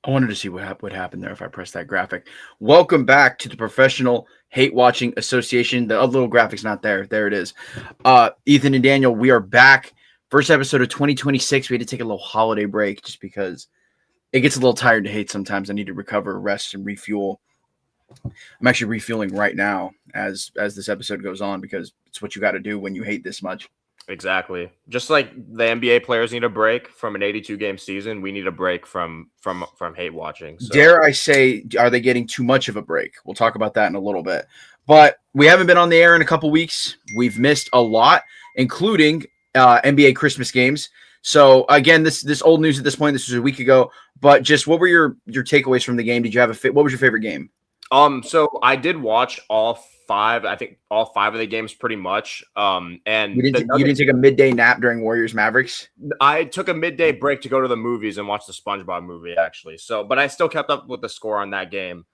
I wanted to see what would happen there if I press that graphic. Welcome back to the Professional Hate Watching Association. The other little graphic's not there. There it is. Ethan and Daniel, we are back. First episode of 2026. We had to take a little holiday break just because it gets a little tired to hate sometimes. I need to recover, rest, and refuel. I'm actually refueling right now as this episode goes on because it's what you got to do when you hate this much. Exactly. Just like the NBA players need a break from an 82-game season, we need a break from hate watching. So. Dare I say, are they getting too much of a break? We'll talk about that in a little bit. But we haven't been on the air in a couple weeks. We've missed a lot, including NBA Christmas games. So again, this old news at this point. This was a week ago. But just what were your takeaways from the game? Did you have what was your favorite game? So I did watch all five. I think all five of the games pretty much. And you didn't take a midday nap during Warriors Mavericks? I took a midday break to go to the movies and watch the SpongeBob movie, actually. So, but I still kept up with the score on that game.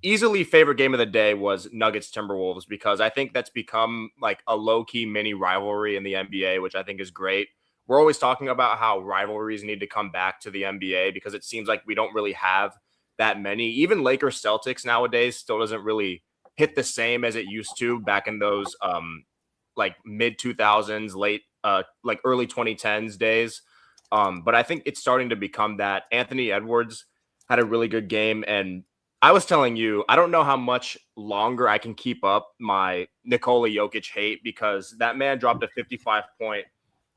Easily favorite game of the day was Nuggets Timberwolves because I think that's become like a low-key mini rivalry in the NBA, which I think is great. We're always talking about how rivalries need to come back to the NBA because it seems like we don't really have that many. Even Lakers Celtics nowadays still doesn't really hit the same as it used to back in those like mid 2000s, late like early 2010s days. But I think it's starting to become that. Anthony Edwards had a really good game, and I was telling you, I don't know how much longer I can keep up my Nikola Jokic hate because that man dropped a 55-point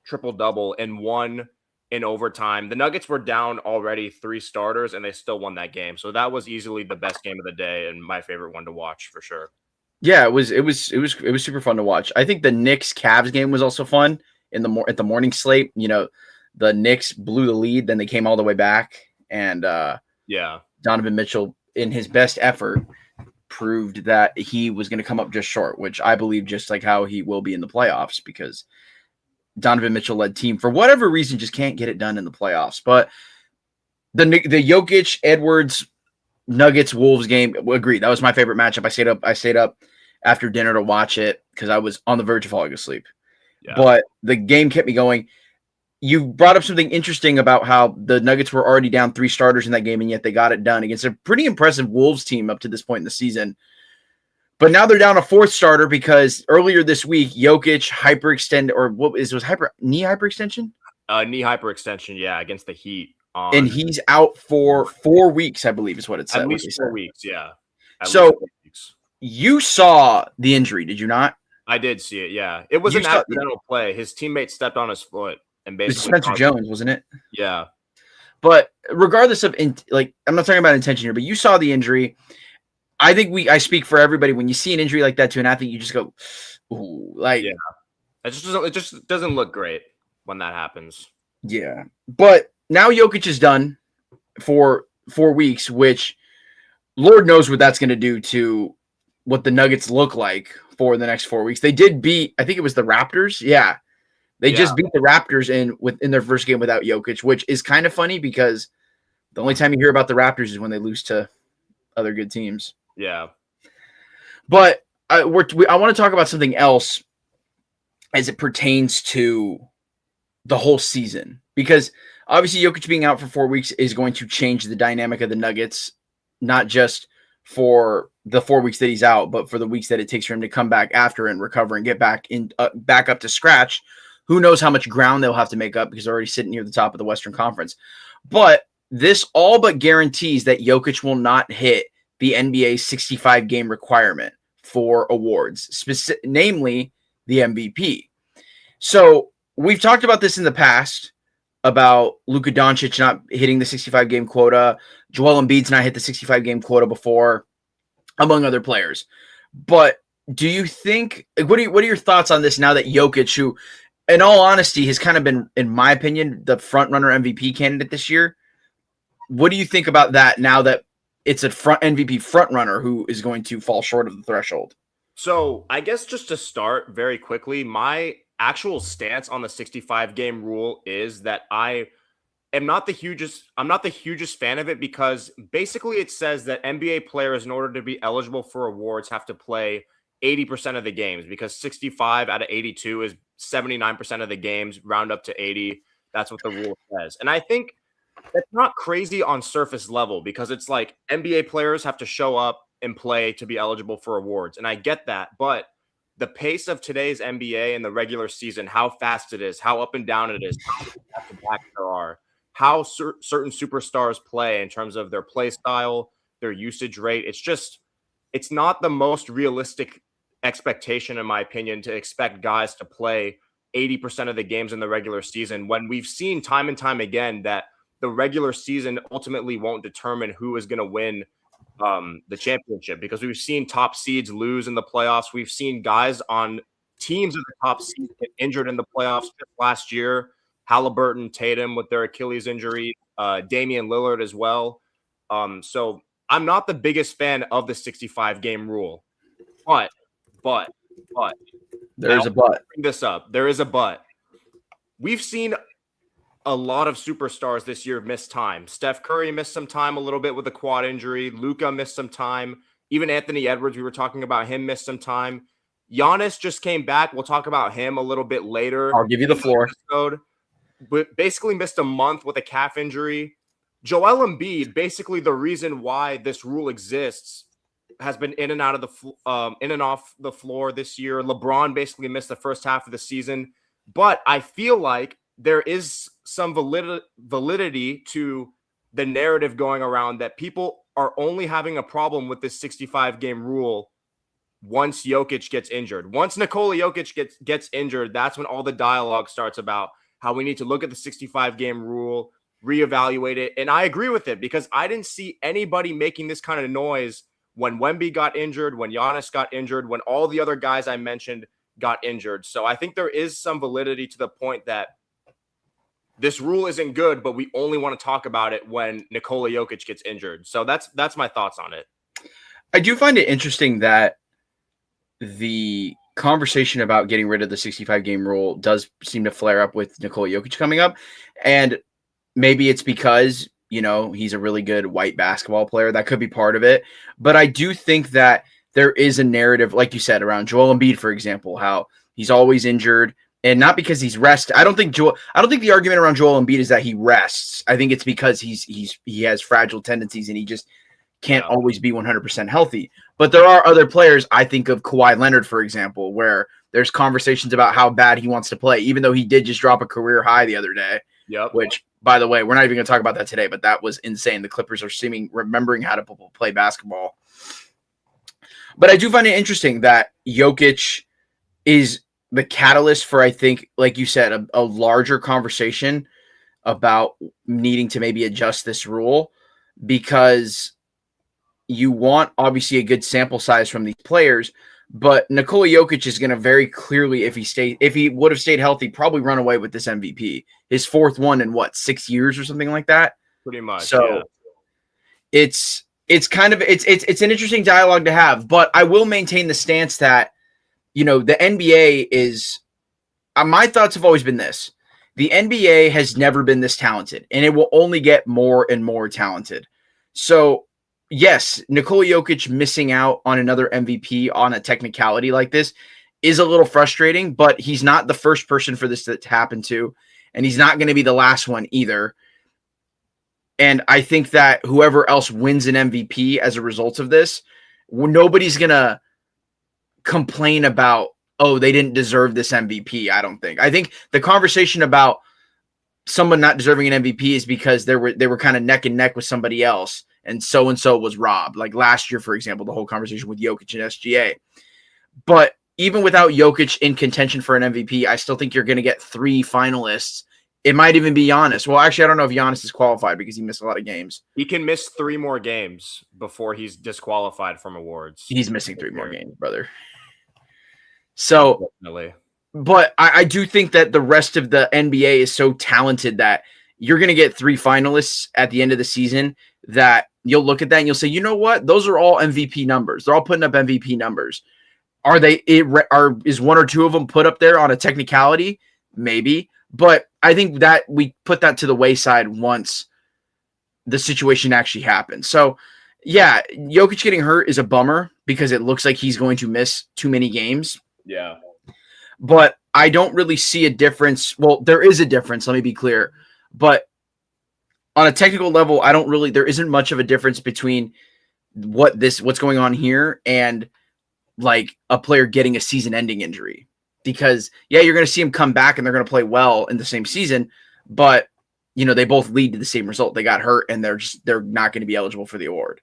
triple-double and won in overtime. The Nuggets were down already 3 starters, and they still won that game. So that was easily the best game of the day and my favorite one to watch for sure. Yeah, it was super fun to watch. I think the Knicks Cavs game was also fun at the morning slate. You know, the Knicks blew the lead, then they came all the way back, and Donovan Mitchell, in his best effort, proved that he was going to come up just short, which I believe just like how he will be in the playoffs because Donovan Mitchell-led team, for whatever reason, just can't get it done in the playoffs. But the Jokic, Edwards, Nuggets, Wolves game, agreed. That was my favorite matchup. I stayed up after dinner to watch it because I was on the verge of falling asleep. Yeah. But the game kept me going. You brought up something interesting about how the Nuggets were already down 3 starters in that game, and yet they got it done against a pretty impressive Wolves team up to this point in the season. But now they're down a 4th starter because earlier this week, Jokic hyperextended, or what was knee hyperextension? Knee hyperextension, yeah, against the Heat. And he's out for 4 weeks, I believe is what it said. At least 4 weeks, yeah. So you saw the injury, did you not? I did see it, yeah. It was an accidental play. His teammate stepped on his foot and basically Spencer Jones, wasn't it? Yeah. But regardless of I'm not talking about intention here, but you saw the injury. I think I speak for everybody. When you see an injury like that to an athlete, you just go, ooh, like, yeah. It just doesn't look great when that happens. Yeah. But now Jokic is done for 4 weeks, which Lord knows what that's going to do to what the Nuggets look like for the next 4 weeks. They did beat, I think it was the Raptors. Yeah. They just beat the Raptors in their first game without Jokic, which is kind of funny because the only time you hear about the Raptors is when they lose to other good teams. Yeah. But I want to talk about something else as it pertains to the whole season, because obviously Jokic being out for 4 weeks is going to change the dynamic of the Nuggets, not just for the 4 weeks that he's out, but for the weeks that it takes for him to come back after and recover and get back up to scratch. Who knows how much ground they'll have to make up because they're already sitting near the top of the Western Conference. But this all but guarantees that Jokic will not hit the NBA 65-game requirement for awards, namely the MVP. So we've talked about this in the past about Luka Doncic not hitting the 65-game quota. Joel Embiid's not hit the 65-game quota before, among other players. But do you think, what are your thoughts on this now that Jokic, who, in all honesty, has kind of been, in my opinion, the front-runner MVP candidate this year? What do you think about that now that it's a MVP front-runner who is going to fall short of the threshold? So I guess just to start very quickly, my actual stance on the 65-game rule is that I'm not the hugest fan of it because basically it says that NBA players, in order to be eligible for awards, have to play 80% of the games, because 65 out of 82 is 79% of the games, round up to 80. That's what the rule says. And I think That's not crazy on surface level because it's like NBA players have to show up and play to be eligible for awards. And I get that. But the pace of today's NBA and the regular season, how fast it is, how up and down it is, how many back-to-back there are, how certain superstars play in terms of their play style, their usage rate. It's not the most realistic expectation, in my opinion, to expect guys to play 80% of the games in the regular season when we've seen time and time again that the regular season ultimately won't determine who is going to win the championship, because we've seen top seeds lose in the playoffs. We've seen guys on teams of the top seeds get injured in the playoffs. Just last year, Halliburton, Tatum with their Achilles injury, Damian Lillard as well. So I'm not the biggest fan of the 65 game rule, but there's a but. Bring this up. There is a but. We've seen a lot of superstars this year miss time. Steph Curry missed some time a little bit with a quad injury. Luka missed some time. Even Anthony Edwards, we were talking about him, missed some time. Giannis just came back. We'll talk about him a little bit later. I'll give you the floor. But basically missed a month with a calf injury. Joel Embiid, basically the reason why this rule exists, has been in and out of in and off the floor this year. LeBron basically missed the first half of the season. But I feel like there is some validity to the narrative going around that people are only having a problem with this 65 game rule once Jokic gets injured. Once Nikola Jokic gets injured, that's when all the dialogue starts about how we need to look at the 65 game rule, reevaluate it. And I agree with it because I didn't see anybody making this kind of noise when Wemby got injured, when Giannis got injured, when all the other guys I mentioned got injured. So I think there is some validity to the point that this rule isn't good, but we only want to talk about it when Nikola Jokic gets injured. So that's my thoughts on it. I do find it interesting that the conversation about getting rid of the 65 game rule does seem to flare up with Nikola Jokic coming up. And maybe it's because, he's a really good white basketball player. That could be part of it. But I do think that there is a narrative, like you said, around Joel Embiid, for example, how he's always injured. And not because he's rested. I don't think the argument around Joel Embiid is that he rests. I think it's because he has fragile tendencies and he just can't always be 100% healthy. But there are other players. I think of Kawhi Leonard, for example, where there's conversations about how bad he wants to play, even though he did just drop a career high the other day. Yep. Which, by the way, we're not even going to talk about that today, but that was insane. The Clippers are remembering how to play basketball. But I do find it interesting that Jokic is the catalyst for, I think, like you said, a larger conversation about needing to maybe adjust this rule, because you want obviously a good sample size from these players, but Nikola Jokic is going to very clearly, if he would have stayed healthy, probably run away with this MVP. His fourth one in 6 years or something like that. Pretty much. So it's kind of it's an interesting dialogue to have, but I will maintain the stance that the NBA is my thoughts have always been this. The NBA has never been this talented, and it will only get more and more talented. So, yes, Nikola Jokic missing out on another MVP on a technicality like this is a little frustrating, but he's not the first person for this to happen to, and he's not going to be the last one either. And I think that whoever else wins an MVP as a result of this, nobody's going to complain about, oh, they didn't deserve this MVP. I don't think. I think the conversation about someone not deserving an MVP is because they were kind of neck and neck with somebody else, and so was robbed. Like last year, for example, the whole conversation with Jokic and SGA. But even without Jokic in contention for an MVP, I still think you're going to get 3 finalists. It might even be Giannis. Well, actually, I don't know if Giannis is qualified because he missed a lot of games. He can miss 3 more games before he's disqualified from awards. He's missing 3 more games, brother. So, definitely. But I do think that the rest of the NBA is so talented that you're going to get 3 finalists at the end of the season that you'll look at that and you'll say, you know what? Those are all MVP numbers. They're all putting up MVP numbers. Is 1 or 2 of them put up there on a technicality? Maybe. But I think that we put that to the wayside once the situation actually happens. So, yeah, Jokic getting hurt is a bummer because it looks like he's going to miss too many games. Yeah. But I don't really see a difference. Well, there is a difference. Let me be clear. But on a technical level, there isn't much of a difference between what's going on here and like a player getting a season-ending injury, because you're going to see them come back and they're going to play well in the same season, but they both lead to the same result. They got hurt and they're not going to be eligible for the award.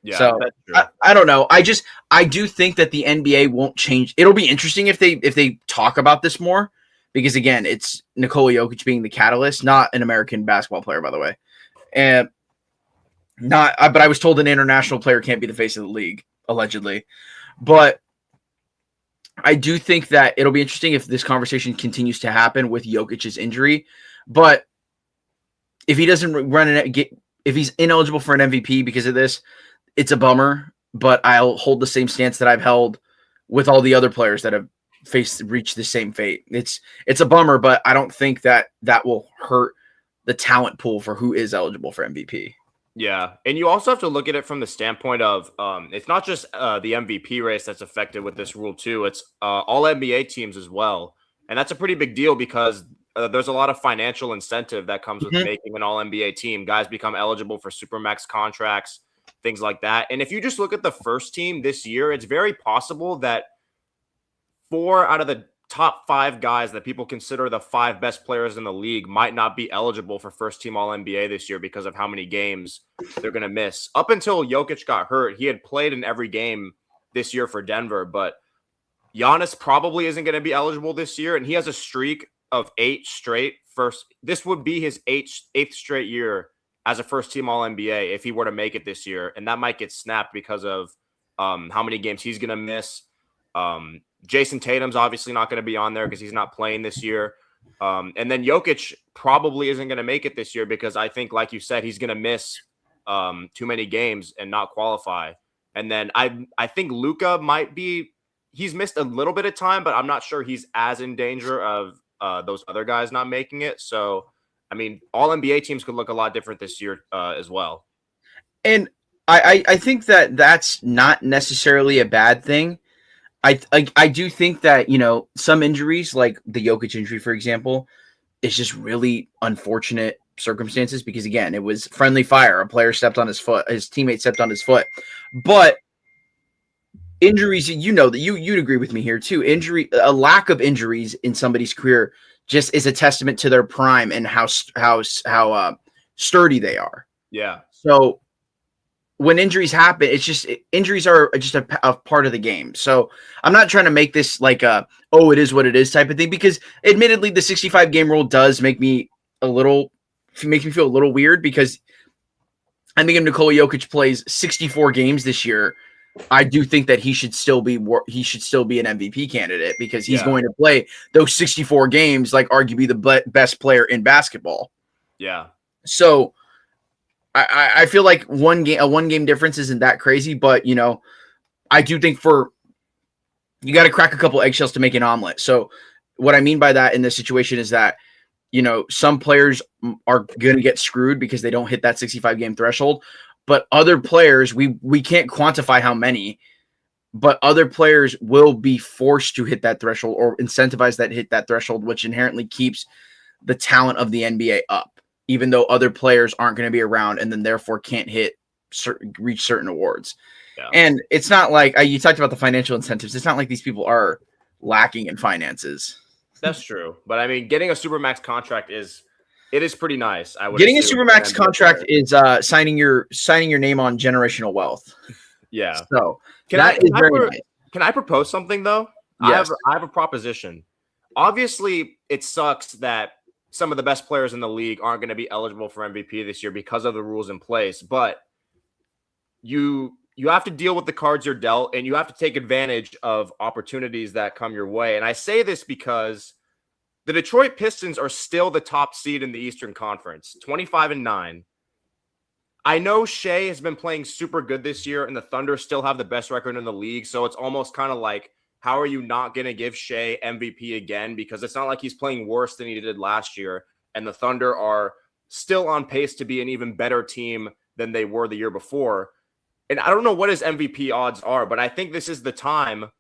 Yeah, So that's true. I don't know. I do think that the NBA won't change. It'll be interesting if they talk about this more, because again, it's Nikola Jokic being the catalyst, not an American basketball player, by the way. And but I was told an international player can't be the face of the league, allegedly. But I do think that it'll be interesting if this conversation continues to happen with Jokic's injury. But if he doesn't if he's ineligible for an MVP because of this, it's a bummer. But I'll hold the same stance that I've held with all the other players that have reached the same fate. It's a bummer, but I don't think that will hurt the talent pool for who is eligible for MVP. Yeah, and you also have to look at it from the standpoint of it's not just the MVP race that's affected with this rule too. It's all NBA teams as well, and that's a pretty big deal because there's a lot of financial incentive that comes with making an all NBA team. Guys become eligible for supermax contracts, things like that. And if you just look at the first team this year, it's very possible that 4 out of the top 5 guys that people consider the 5 best players in the league might not be eligible for first team all NBA this year because of how many games they're going to miss. Up until Jokic got hurt, he had played in every game this year for Denver, but Giannis probably isn't going to be eligible this year. And he has a streak of 8 straight first. This would be his 8th straight year as a first team all NBA if he were to make it this year. And that might get snapped because of how many games he's going to miss. Jason Tatum's obviously not going to be on there because he's not playing this year. And then Jokic probably isn't going to make it this year because I think, like you said, he's going to miss too many games and not qualify. And then I think Luka he's missed a little bit of time, but I'm not sure he's as in danger of those other guys not making it. So, I mean, all NBA teams could look a lot different this year as well. And I think that that's not necessarily a bad thing. I do think that, some injuries, like the Jokic injury, for example, is just really unfortunate circumstances because, again, it was friendly fire. A player stepped on his foot. His teammate stepped on his foot. But injuries, that you'd agree with me here too. A lack of injuries in somebody's career just is a testament to their prime and how sturdy they are. Yeah. So when injuries happen, injuries are just a part of the game. So I'm not trying to make this like it is what it is type of thing, because admittedly the 65 game rule does make me feel a little weird, because I think if Nikola Jokic plays 64 games this year, I do think that he should still be an MVP candidate, because he's going to play those 64 games, like arguably the best player in basketball. Yeah. So I feel like a one game difference isn't that crazy, but I do think you got to crack a couple eggshells to make an omelet. So what I mean by that in this situation is that, some players are going to get screwed because they don't hit that 65 game threshold, but other players, we can't quantify how many, but other players will be forced to hit that threshold or incentivized that hit that threshold, which inherently keeps the talent of the NBA up, even though other players aren't going to be around and then therefore can't reach certain awards. Yeah. And it's not like you talked about the financial incentives. It's not like these people are lacking in finances. That's true. But I mean, getting a supermax contract is pretty nice. Getting a supermax contract is signing your name on generational wealth. Yeah. So can I propose something though? Yes. I have a proposition. Obviously, it sucks that some of the best players in the league aren't going to be eligible for MVP this year because of the rules in place, but you have to deal with the cards you're dealt, and you have to take advantage of opportunities that come your way. And I say this because the Detroit Pistons are still the top seed in the Eastern Conference, 25-9. I know Shea has been playing super good this year, and the Thunder still have the best record in the league, so it's almost kind of like, how are you not going to give Shea MVP again? Because it's not like he's playing worse than he did last year, and the Thunder are still on pace to be an even better team than they were the year before. And I don't know what his MVP odds are, but I think this is the time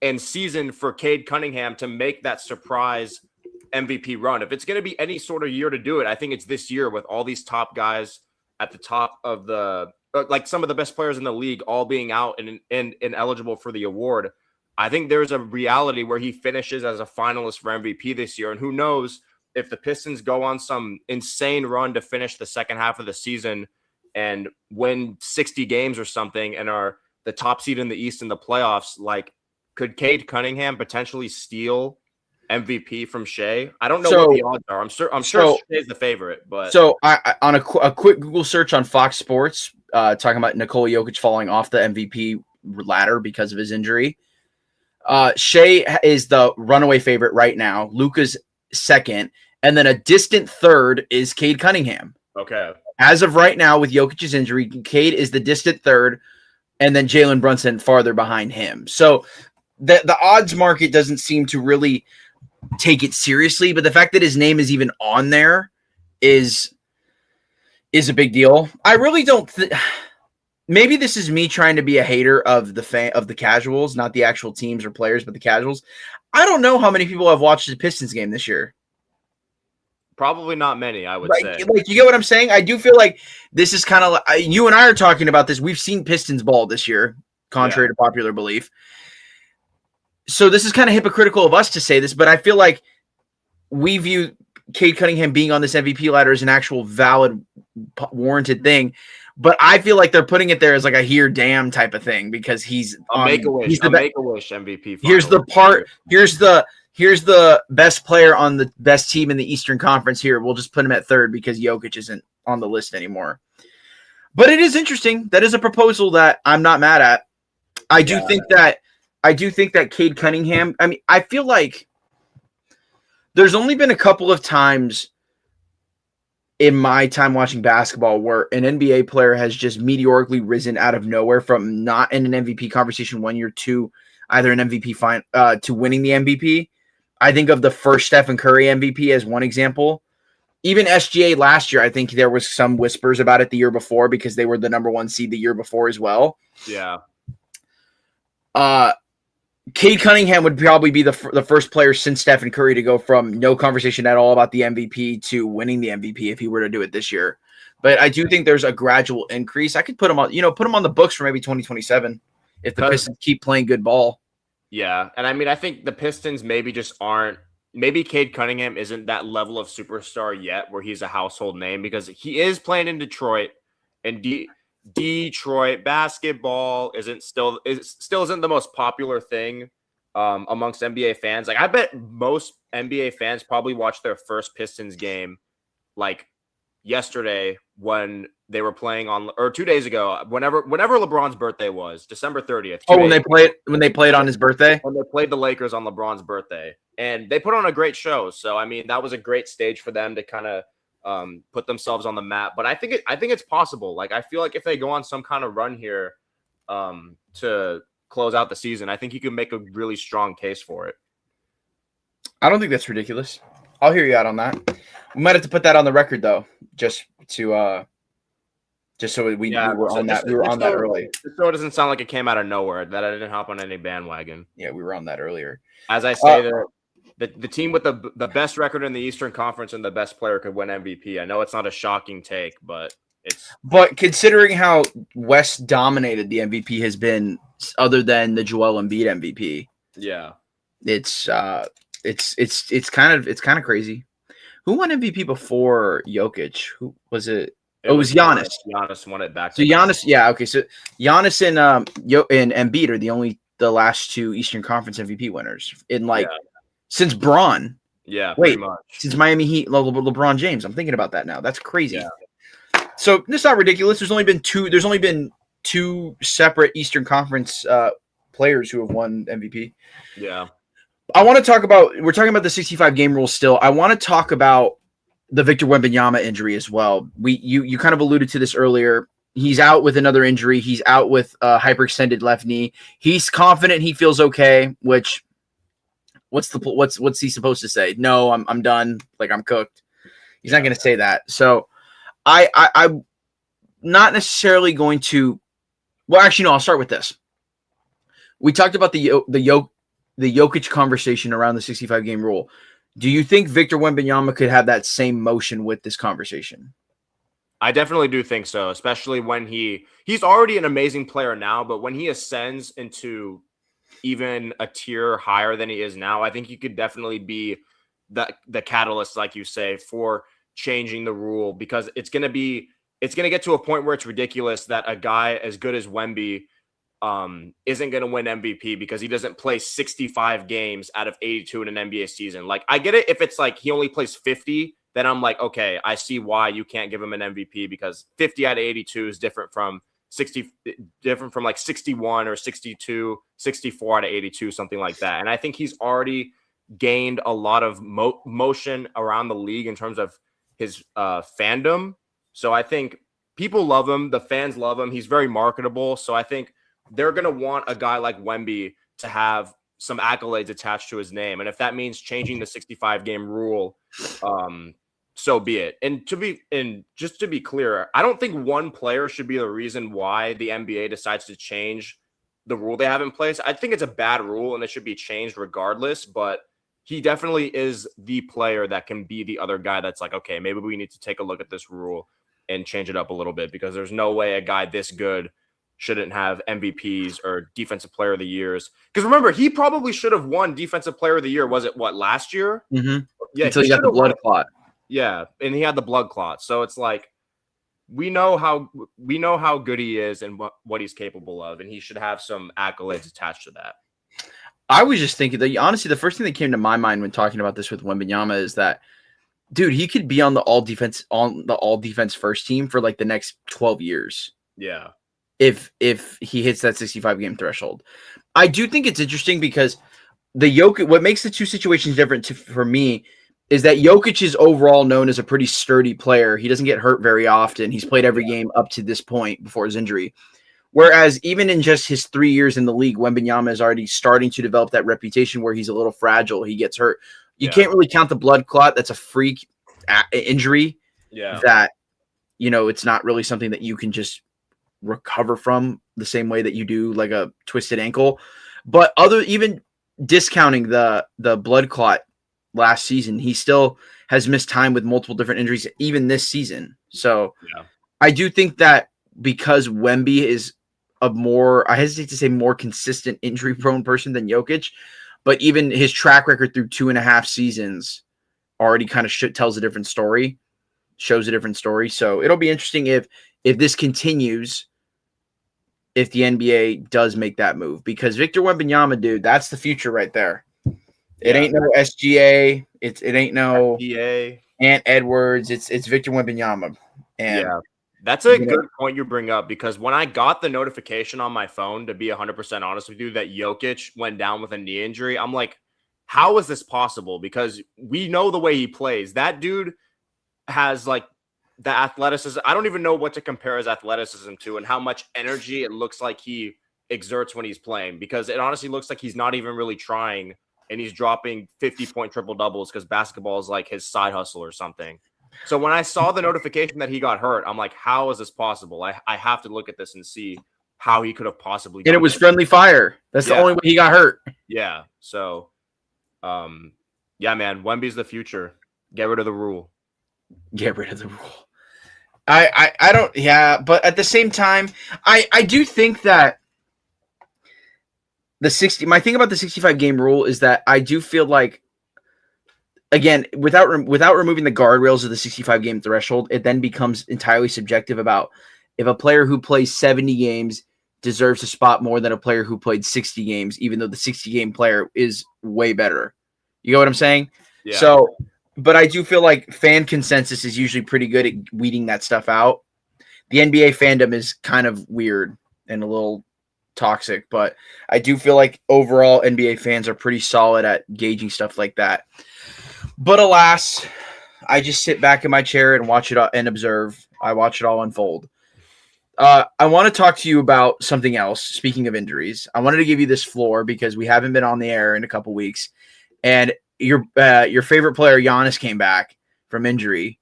and season for Cade Cunningham to make that surprise MVP run. If it's going to be any sort of year to do it, I think it's this year with all these top guys at the top of the like some of the best players in the league all being out and eligible for the award. I think there's a reality where he finishes as a finalist for MVP this year. And who knows if the Pistons go on some insane run to finish the second half of the season and win 60 games or something and are the top seed in the East in the playoffs, like could Cade Cunningham potentially steal MVP from Shea? I don't know what the odds are. I'm sure Shea's the favorite, but I on a quick Google search on Fox Sports, talking about Nikola Jokic falling off the MVP ladder because of his injury. Shea is the runaway favorite right now. Luka's second, and then a distant third is Cade Cunningham. Okay. As of right now, with Jokic's injury, Cade is the distant third, and then Jalen Brunson farther behind him. So the odds market doesn't seem to really take it seriously, but the fact that his name is even on there is a big deal. I really don't maybe this is me trying to be a hater of the casuals, not the actual teams or players, but the casuals. I don't know how many people have watched the Pistons game this year. Probably not many, I would say. Like, you get what I'm saying? I do feel like this is kind of like, you and I are talking about this. We've seen Pistons ball this year, contrary to popular belief. So this is kind of hypocritical of us to say this, but I feel like we view Cade Cunningham being on this MVP ladder as an actual valid, warranted thing. But I feel like they're putting it there as like a here damn type of thing because he's a Make-A-Wish MVP. Here's the best player on the best team in the Eastern Conference here. We'll just put him at third because Jokic isn't on the list anymore. But it is interesting. That is a proposal that I'm not mad at. I do think that Cade Cunningham, I mean, I feel like there's only been a couple of times in my time watching basketball where an NBA player has just meteorically risen out of nowhere from not in an MVP conversation 1 year to either an MVP to winning the MVP. I think of the first Stephen Curry MVP as one example. Even SGA last year, I think there was some whispers about it the year before because they were the number one seed the year before as well. Yeah. Cade Cunningham would probably be the first player since Stephen Curry to go from no conversation at all about the MVP to winning the MVP if he were to do it this year. But I do think there's a gradual increase. I could put him on the books for maybe 2027 if the Pistons keep playing good ball. Yeah, and I mean, I think the Pistons maybe just aren't. Maybe Cade Cunningham isn't that level of superstar yet, where he's a household name because he is playing in Detroit, and Detroit basketball still isn't the most popular thing amongst NBA fans. Like, I bet most NBA fans probably watched their first Pistons game like yesterday when they were playing or 2 days ago, whenever LeBron's birthday was, December 30th. When they played on his birthday? When they played the Lakers on LeBron's birthday. And they put on a great show. So, I mean, that was a great stage for them to kind of put themselves on the map. But I think it's possible. Like, I feel like if they go on some kind of run here to close out the season, I think you can make a really strong case for it. I don't think that's ridiculous. I'll hear you out on that. We might have to put that on the record, though, just so we were on that early. So it doesn't sound like it came out of nowhere, that I didn't hop on any bandwagon. Yeah, we were on that earlier. As I say, the team with the best record in the Eastern Conference and the best player could win MVP. I know it's not a shocking take, but it's. But considering how West dominated the MVP has been, other than the Joel Embiid MVP, yeah, it's kind of crazy. Who won MVP before Jokic? Who was it? It was Giannis. Giannis won it back. So Giannis, yeah, okay. So Giannis and Embiid are the last two Eastern Conference MVP winners since Braun. Yeah, pretty much. Since Miami Heat, LeBron James. I'm thinking about that now. That's crazy. Yeah. So it's not ridiculous. There's only been two separate Eastern Conference players who have won MVP. Yeah. I want to talk about. We're talking about the 65 game rule still. I want to talk about the Victor Wembanyama injury as well. You kind of alluded to this earlier. He's out with another injury. He's out with a hyperextended left knee. He's confident he feels okay, which what's he supposed to say? No, I'm done. Like, I'm cooked. He's not going to say that. So I'm not necessarily going to. Well, actually, no. I'll start with this. We talked about the Jokic conversation around the 65 game rule. Do you think Victor Wembanyama could have that same motion with this conversation? I definitely do think so, especially when he's already an amazing player now, but when he ascends into even a tier higher than he is now, I think he could definitely be the catalyst, like you say, for changing the rule, because it's gonna get to a point where it's ridiculous that a guy as good as Wemby isn't going to win MVP because he doesn't play 65 games out of 82 in an NBA season. Like, I get it if it's like he only plays 50, then I'm like, okay, I see why you can't give him an MVP, because 50 out of 82 is different from like 61 or 62, 64 out of 82, something like that. And I think he's already gained a lot of motion around the league in terms of his fandom. So I think people love him. The fans love him. He's very marketable. So I think they're going to want a guy like Wemby to have some accolades attached to his name. And if that means changing the 65 game rule, so be it. And just to be clear, I don't think one player should be the reason why the NBA decides to change the rule they have in place. I think it's a bad rule and it should be changed regardless, but he definitely is the player that can be the other guy that's like, okay, maybe we need to take a look at this rule and change it up a little bit, because there's no way a guy this good shouldn't have MVPs or defensive player of the years. Because remember, he probably should have won defensive player of the year. Was it last year? Mm-hmm. Yeah. Until he got the blood clot. Yeah. And he had the blood clot. So it's like, we know how good he is and what he's capable of. And he should have some accolades attached to that. I was just thinking that, honestly, the first thing that came to my mind when talking about this with Wembanyama is that, dude, he could be on the all defense first team for like the next 12 years. Yeah. If he hits that 65 game threshold. I do think it's interesting because what makes the two situations different for me is that Jokic is overall known as a pretty sturdy player. He doesn't get hurt very often. He's played every game up to this point before his injury. Whereas even in just his 3 years in the league, Wembanyama is already starting to develop that reputation where he's a little fragile. He gets hurt. You can't really count the blood clot. That's a freak injury. Yeah. That, it's not really something that you can just recover from the same way that you do like a twisted ankle. But even discounting the blood clot last season, he still has missed time with multiple different injuries even this season. So I do think that because Wemby is I hesitate to say more consistent injury prone person than Jokic, but even his track record through 2.5 seasons already kind of shows a different story. So it'll be interesting if this continues, if the NBA does make that move, because Victor Wembanyama, dude, that's the future right there. It ain't no SGA. It ain't no SGA. Ant Edwards. It's Victor Wembanyama. And that's a good point you bring up, because when I got the notification on my phone, to be 100% honest with you, that Jokic went down with a knee injury, I'm like, how is this possible? Because we know the way he plays. That dude has like the athleticism. I don't even know what to compare his athleticism to and how much energy it looks like he exerts when he's playing, because it honestly looks like he's not even really trying and he's dropping 50-point triple doubles because basketball is like his side hustle or something. So when I saw the notification that he got hurt, I'm like, how is this possible? I have to look at this and see how he could have possibly done it was this. friendly fire. That's the only way he got hurt. Yeah. So yeah, man, Wemby's the future. Get rid of the rule. Get rid of the rule. I don't, but at the same time, I do think that my thing about the 65 game rule is that I do feel like, again, without removing the guardrails of the 65 game threshold, it then becomes entirely subjective about if a player who plays 70 games deserves a spot more than a player who played 60 games, even though the 60 game player is way better. You know what I'm saying? Yeah. So, but I do feel like fan consensus is usually pretty good at weeding that stuff out. The NBA fandom is kind of weird and a little toxic, but I do feel like overall NBA fans are pretty solid at gauging stuff like that. But alas, I just sit back in my chair and watch it and observe. I watch it all unfold. I want to talk to you about something else. Speaking of injuries, I wanted to give you this floor because we haven't been on the air in a couple weeks, and your favorite player Giannis came back from injury.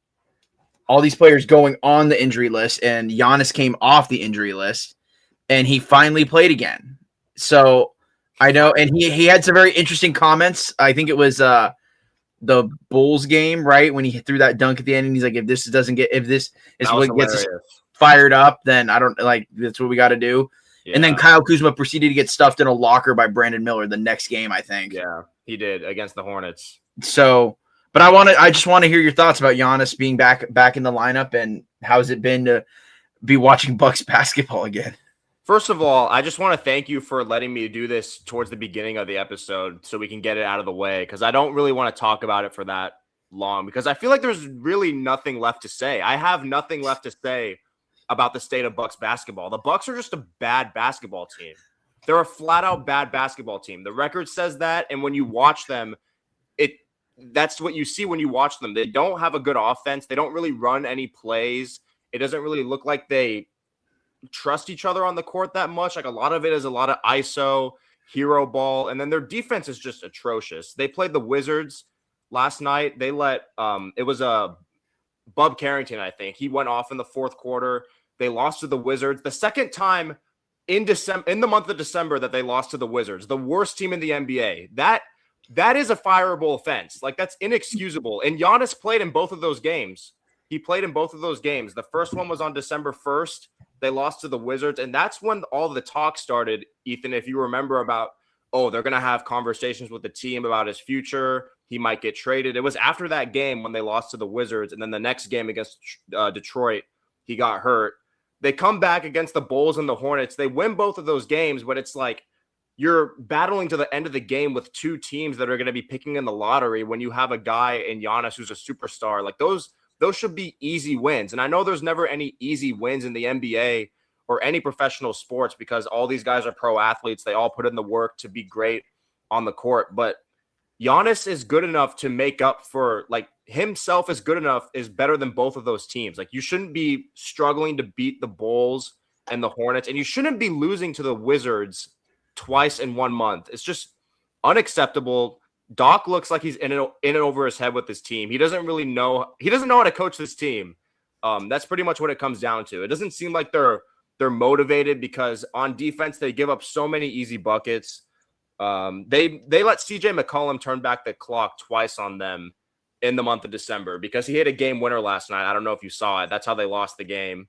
All these players going on the injury list, and Giannis came off the injury list, and he finally played again. So I know, and he had some very interesting comments. I think it was the Bulls game, right? When he threw that dunk at the end, and he's like, if this is what gets us fired up, then I don't like that's what we got to do. Yeah. And then Kyle Kuzma proceeded to get stuffed in a locker by Brandon Miller the next game, I think. Yeah, he did against the Hornets. So, but I just want to hear your thoughts about Giannis being back in the lineup, and how's it been to be watching Bucks basketball again? First of all, I just want to thank you for letting me do this towards the beginning of the episode so we can get it out of the way, because I don't really want to talk about it for that long, because I feel like there's really nothing left to say. I have nothing left to say about the state of Bucks basketball. The Bucks are just a bad basketball team. They're a flat out bad basketball team. The record says that, and when you watch them, that's what you see when you watch them. They don't have a good offense. They don't really run any plays. It doesn't really look like they trust each other on the court that much. Like, a lot of it is a lot of ISO, hero ball, and then their defense is just atrocious. They played the Wizards last night. They let it was Bub Carrington, I think. He went off in the fourth quarter. They lost to the Wizards. The second time in the month of December that they lost to the Wizards, the worst team in the NBA. That is a fireable offense. Like, that's inexcusable. And Giannis played in both of those games. He played in both of those games. The first one was on December 1st. They lost to the Wizards. And that's when all the talk started, Ethan, if you remember, about, oh, they're going to have conversations with the team about his future. He might get traded. It was after that game when they lost to the Wizards. And then the next game against Detroit, he got hurt. They come back against the Bulls and the Hornets. They win both of those games, but it's like you're battling to the end of the game with two teams that are going to be picking in the lottery when you have a guy in Giannis who's a superstar. Like, those should be easy wins. And I know there's never any easy wins in the NBA or any professional sports, because all these guys are pro athletes. They all put in the work to be great on the court. But Giannis is good enough to make up for, like, himself is good enough, is better than both of those teams. Like, you shouldn't be struggling to beat the Bulls and the Hornets, and you shouldn't be losing to the Wizards twice in 1 month. It's just unacceptable. Doc looks like he's in it over his head with his team. He doesn't know how to coach this team. That's pretty much what it comes down to. It doesn't seem like they're motivated, because on defense they give up so many easy buckets. They let CJ McCollum turn back the clock twice on them in the month of December, because he hit a game winner last night. I don't know if you saw it. That's how they lost the game.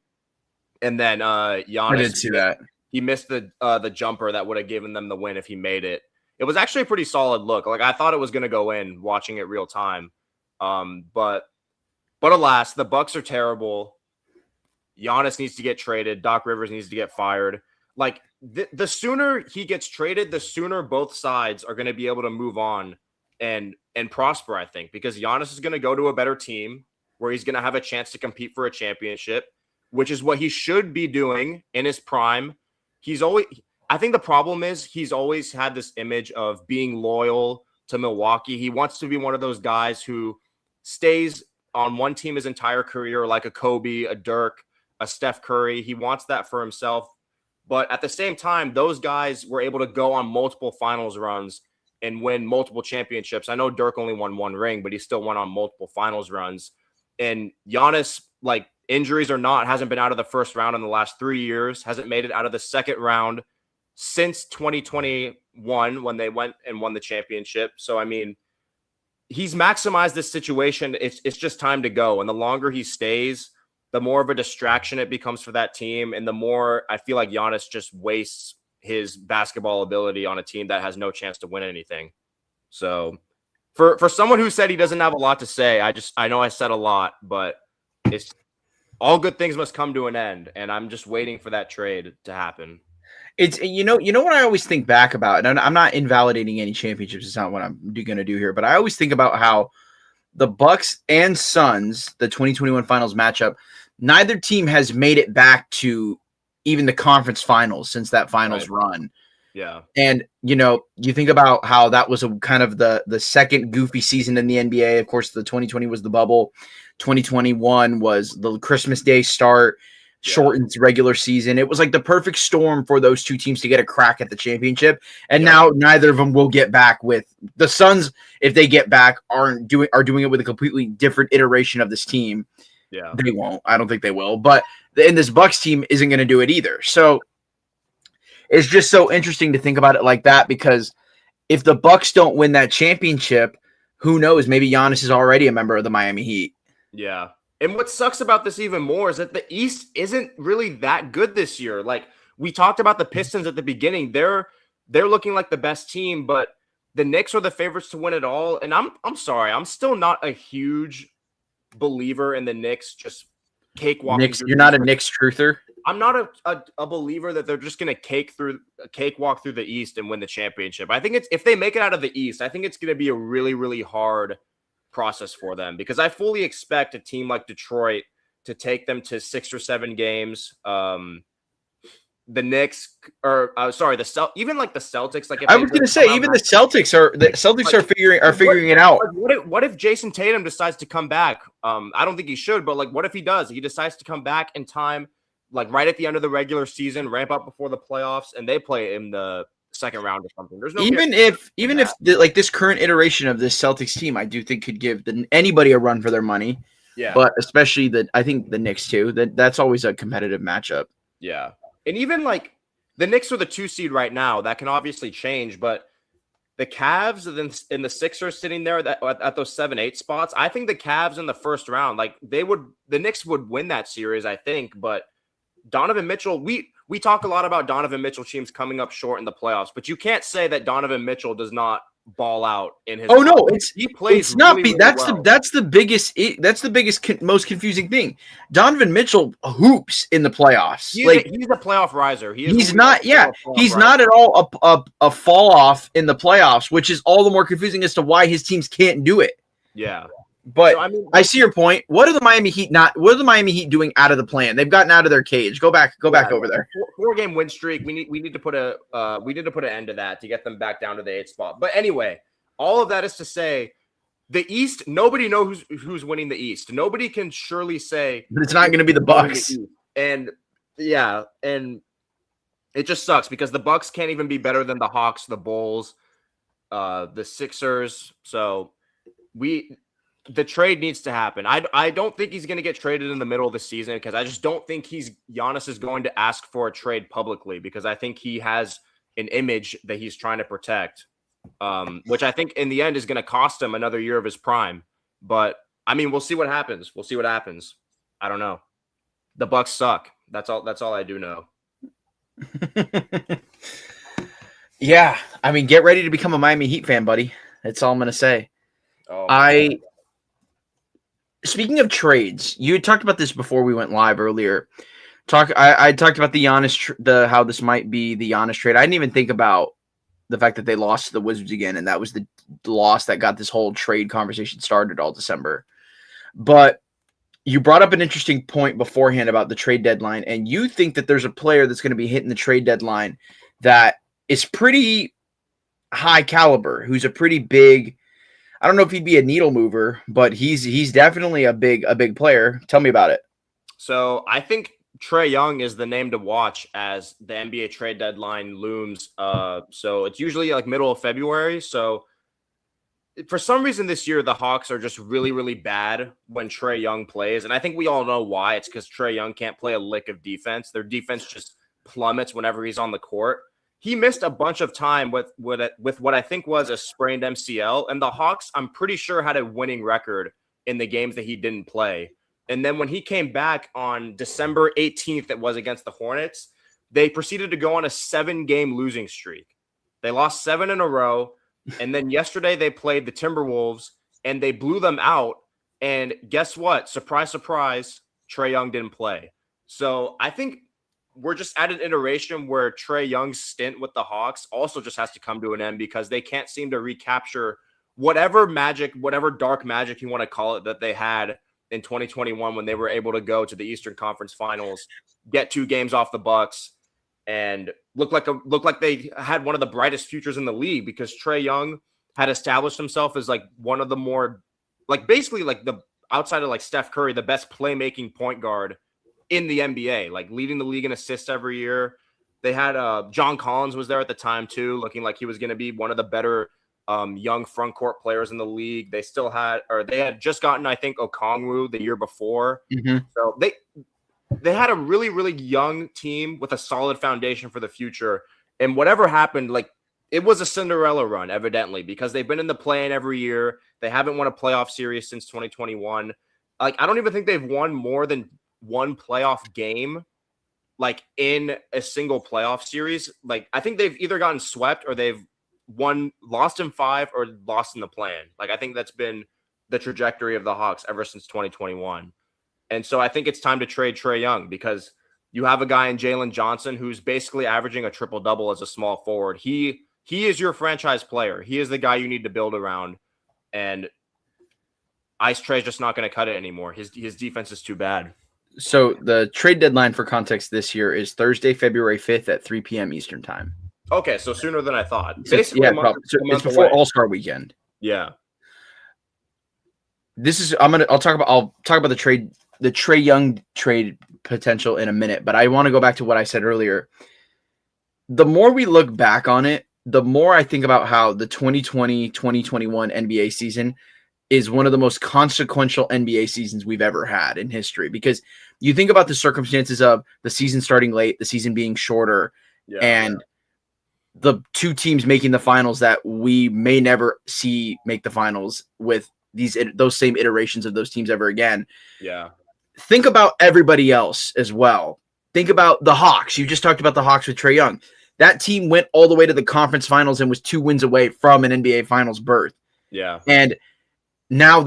And then Giannis, I did see that. He missed the jumper that would have given them the win if he made it. It was actually a pretty solid look. Like, I thought it was going to go in watching it real time. But alas, the Bucks are terrible. Giannis needs to get traded. Doc Rivers needs to get fired. Like, the sooner he gets traded, the sooner both sides are going to be able to move on and prosper, I think, because Giannis is going to go to a better team where he's going to have a chance to compete for a championship, which is what he should be doing in his prime. I think the problem is he's always had this image of being loyal to Milwaukee. He wants to be one of those guys who stays on one team his entire career, like a Kobe, a Dirk, a Steph Curry. He wants that for himself. But at the same time, those guys were able to go on multiple finals runs and win multiple championships. I know Dirk only won one ring, but he still went on multiple finals runs. And Giannis, like, injuries or not, hasn't been out of the first round in the last 3 years, hasn't made it out of the second round since 2021 when they went and won the championship. So, I mean, he's maximized this situation. It's just time to go. And the longer he stays, the more of a distraction it becomes for that team. And the more I feel like Giannis just wastes his basketball ability on a team that has no chance to win anything. So for someone who said he doesn't have a lot to say, I know I said a lot, but it's all good things must come to an end. And I'm just waiting for that trade to happen. It's, you know what I always think back about, and I'm not invalidating any championships. It's not what I'm going to do here, but I always think about how the Bucks and Suns, the 2021 finals matchup, neither team has made it back to even the conference finals since that finals run. Yeah. And, you think about how that was a kind of the second goofy season in the NBA. Of course, the 2020 was the bubble. 2021 was the Christmas Day start, shortened regular season. It was like the perfect storm for those two teams to get a crack at the championship. And now neither of them will get back. With the Suns, if they get back, are doing it with a completely different iteration of this team. Yeah. They won't. I don't think they will. But this Bucks team isn't going to do it either. So it's just so interesting to think about it like that, because if the Bucks don't win that championship, who knows? Maybe Giannis is already a member of the Miami Heat. Yeah. And what sucks about this even more is that the East isn't really that good this year. Like we talked about the Pistons at the beginning. They're looking like the best team, but the Knicks are the favorites to win it all. And I'm sorry, I'm still not a huge believer in the Knicks just cakewalking. You're not a Knicks truther. I'm not a believer that they're just going to cakewalk through the East and win the championship. I think if they make it out of the East, I think it's going to be a really, really hard process for them because I fully expect a team like Detroit to take them to 6 or 7 games. The Knicks, or sorry, even like the Celtics. Like I was going to say, even the Celtics are figuring it out. What if Jason Tatum decides to come back? I don't think he should, but like, what if he does? He decides to come back in time, like right at the end of the regular season, ramp up before the playoffs, and they play in the second round or something. There's no even if like this current iteration of this Celtics team, I do think could give anybody a run for their money. Yeah, but especially I think the Knicks too. That's always a competitive matchup. Yeah. And even like the Knicks are the 2 seed right now. That can obviously change, but the Cavs and the Sixers sitting there at those 7-8 spots. I think the Cavs in the first round, like the Knicks would win that series, I think. But Donovan Mitchell, we talk a lot about Donovan Mitchell teams coming up short in the playoffs, but you can't say that Donovan Mitchell does not ball out in his. Oh no, he plays. It's not. Really, really that's well. That's the biggest, most confusing thing. Donovan Mitchell hoops in the playoffs. He's a playoff riser. He's not. Yeah, he's not at all a fall off in the playoffs, which is all the more confusing as to why his teams can't do it. Yeah. But so, I see your point. What are the Miami Heat doing out of the plan? They've gotten out of their cage. Go back over there. 4-game win streak. We need to put an end to that to get them back down to the 8th spot. But anyway, all of that is to say, the East. Nobody knows who's winning the East. Nobody can surely say. But it's not going to be the Bucks. And yeah, and it just sucks because the Bucks can't even be better than the Hawks, the Bulls, the Sixers. So the trade needs to happen. I don't think he's going to get traded in the middle of the season because I just don't think Giannis is going to ask for a trade publicly because I think he has an image that he's trying to protect, which I think in the end is going to cost him another year of his prime. But I mean, we'll see what happens. I don't know. The Bucks suck. That's all I do know. Yeah, I mean, get ready to become a Miami Heat fan, buddy. That's all I'm going to say. Speaking of trades, you had talked about this before we went live earlier. I talked about the Giannis, how this might be the Giannis trade. I didn't even think about the fact that they lost to the Wizards again, and that was the loss that got this whole trade conversation started all December. But you brought up an interesting point beforehand about the trade deadline, and you think that there's a player that's going to be hitting the trade deadline that is pretty high caliber, who's a pretty big. I don't know if he'd be a needle mover, but he's definitely a big player. Tell me about it. So I think Trae Young is the name to watch as the NBA trade deadline looms. So it's usually like middle of February. So for some reason this year, the Hawks are just really, really bad when Trae Young plays. And I think we all know why. It's because Trae Young can't play a lick of defense. Their defense just plummets whenever he's on the court. He missed a bunch of time with what I think was a sprained MCL. And the Hawks, I'm pretty sure, had a winning record in the games that he didn't play. And then when he came back on December 18th, that was against the Hornets, they proceeded to go on a 7-game losing streak. They lost 7 in a row. And then yesterday they played the Timberwolves and they blew them out. And guess what? Surprise, surprise, Trae Young didn't play. So I think we're just at an iteration where Trae Young's stint with the Hawks also just has to come to an end because they can't seem to recapture whatever dark magic you want to call it that they had in 2021 when they were able to go to the Eastern Conference Finals, get 2 games off the Bucks, and look like they had one of the brightest futures in the league because Trae Young had established himself as like one of the more basically the outside of like Steph Curry, the best playmaking point guard in the NBA, like leading the league in assists every year. They had John Collins was there at the time too, looking like he was going to be one of the better young front court players in the league. They had just gotten, I think, Okongwu the year before. Mm-hmm. So they had a really, really young team with a solid foundation for the future. And whatever happened, like it was a Cinderella run, evidently, because they've been in the play-in every year. They haven't won a playoff series since 2021. Like, I don't even think they've won more than one playoff game, like, in a single playoff series. Like, I think they've either gotten swept or they've lost in 5 or lost in the play-in. Like, I think that's been the trajectory of the Hawks ever since 2021. And so I think it's time to trade Trae Young, because you have a guy in Jalen Johnson who's basically averaging a triple-double as a small forward. He is your franchise player. He is the guy you need to build around. And Ice Trae's just not going to cut it anymore. His defense is too bad. So the trade deadline for context this year is Thursday, February 5th at 3 p.m. Eastern time. Okay, so sooner than I thought. Basically, yeah, it's before All-Star weekend. Yeah. I'll talk about the Trae Young trade potential in a minute, but I want to go back to what I said earlier. The more we look back on it, the more I think about how the 2020-2021 NBA season is one of the most consequential NBA seasons we've ever had in history, because you think about the circumstances of the season starting late, the season being shorter, and the two teams making the finals that we may never see make the finals with those same iterations of those teams ever again. Yeah. Think about everybody else as well. Think about the Hawks. You just talked about the Hawks with Trae Young. That team went all the way to the conference finals and was 2 wins away from an NBA finals berth. Yeah. And now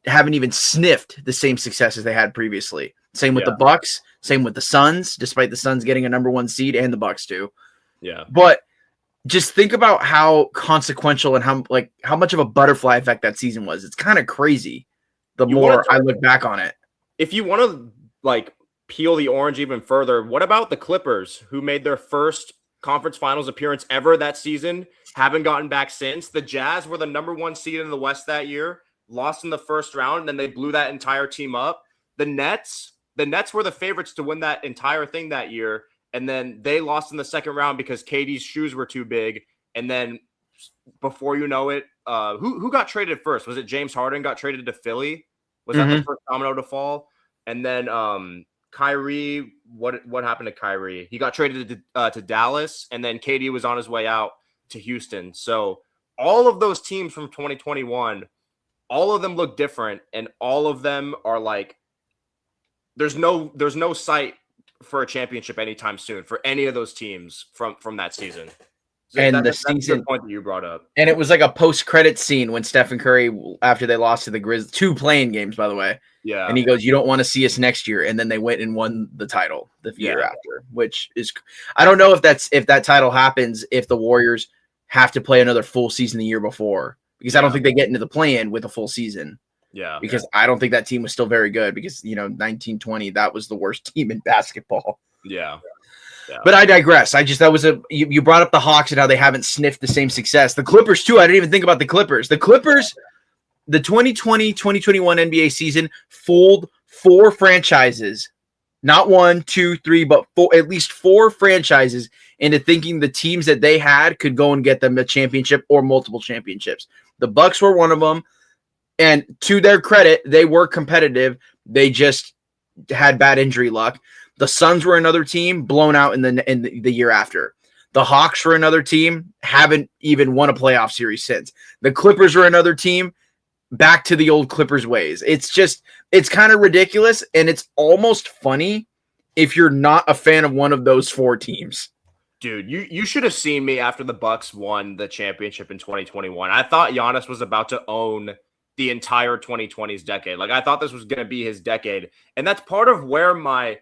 haven't even sniffed the same success as they had previously. Same with the Bucks, same with the Suns, despite the Suns getting a number 1 seed, and the Bucks too. Yeah. But just think about how consequential and how much of a butterfly effect that season was. It's kind of crazy the more I look back on it. If you want to peel the orange even further, what about the Clippers, who made their first conference finals appearance ever that season, haven't gotten back since? The Jazz were the number 1 seed in the West that year, lost in the first round, and then they blew that entire team up. The Nets were the favorites to win that entire thing that year, and then they lost in the second round because KD's shoes were too big. And then before you know it, who got traded first? Was it James Harden got traded to Philly? Was that the first domino to fall? And then Kyrie, what happened to Kyrie? He got traded to Dallas, and then KD was on his way out to Houston. So all of those teams from 2021, all of them look different, and all of them are like, there's no sight for a championship anytime soon for any of those teams from that season. So and that's the season, the point that you brought up. And it was like a post-credit scene when Stephen Curry, after they lost to the Grizz, 2 playing games, by the way. Yeah. And he goes, "You don't want to see us next year." And then they went and won the title the year after, which is, I don't know if that title happens if the Warriors have to play another full season the year before, because I don't think they get into the play-in with a full season. Yeah. Because I don't think that team was still very good, because, 1920, that was the worst team in basketball. Yeah. Yeah. But I digress. You brought up the Hawks and how they haven't sniffed the same success. The Clippers too. I didn't even think about the Clippers. The 2020-2021 NBA season fooled 4 franchises, not 1, 2, 3, but at least 4 franchises into thinking the teams that they had could go and get them a championship or multiple championships. The Bucks were one of them, and to their credit, they were competitive. They just had bad injury luck. The Suns were another team blown out in the year after. The Hawks were another team, haven't even won a playoff series since. The Clippers were another team, back to the old Clippers ways. It's kind of ridiculous, and it's almost funny if you're not a fan of one of those 4 teams. Dude, you should have seen me after the Bucks won the championship in 2021. I thought Giannis was about to own the entire 2020s decade. Like, I thought this was going to be his decade. And that's part of where my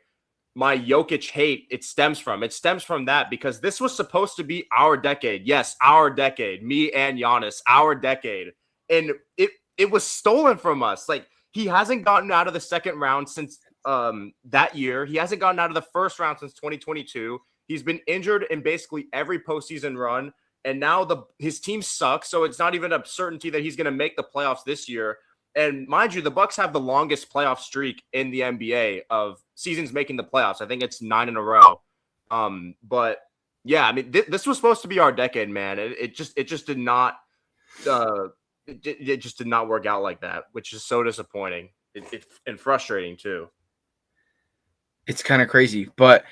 Jokic hate, it stems from. It stems from that, because this was supposed to be our decade. Yes, our decade. Me and Giannis, our decade. And it was stolen from us. Like, he hasn't gotten out of the second round since that year. He hasn't gotten out of the first round since 2022. He's been injured in basically every postseason run. And now his team sucks, so it's not even a certainty that he's going to make the playoffs this year. And mind you, the Bucks have the longest playoff streak in the NBA of seasons making the playoffs. I think it's 9 in a row. But yeah, I mean, this was supposed to be our decade, man. It just did not. It just did not work out like that, which is so disappointing and frustrating too. It's kind of crazy, but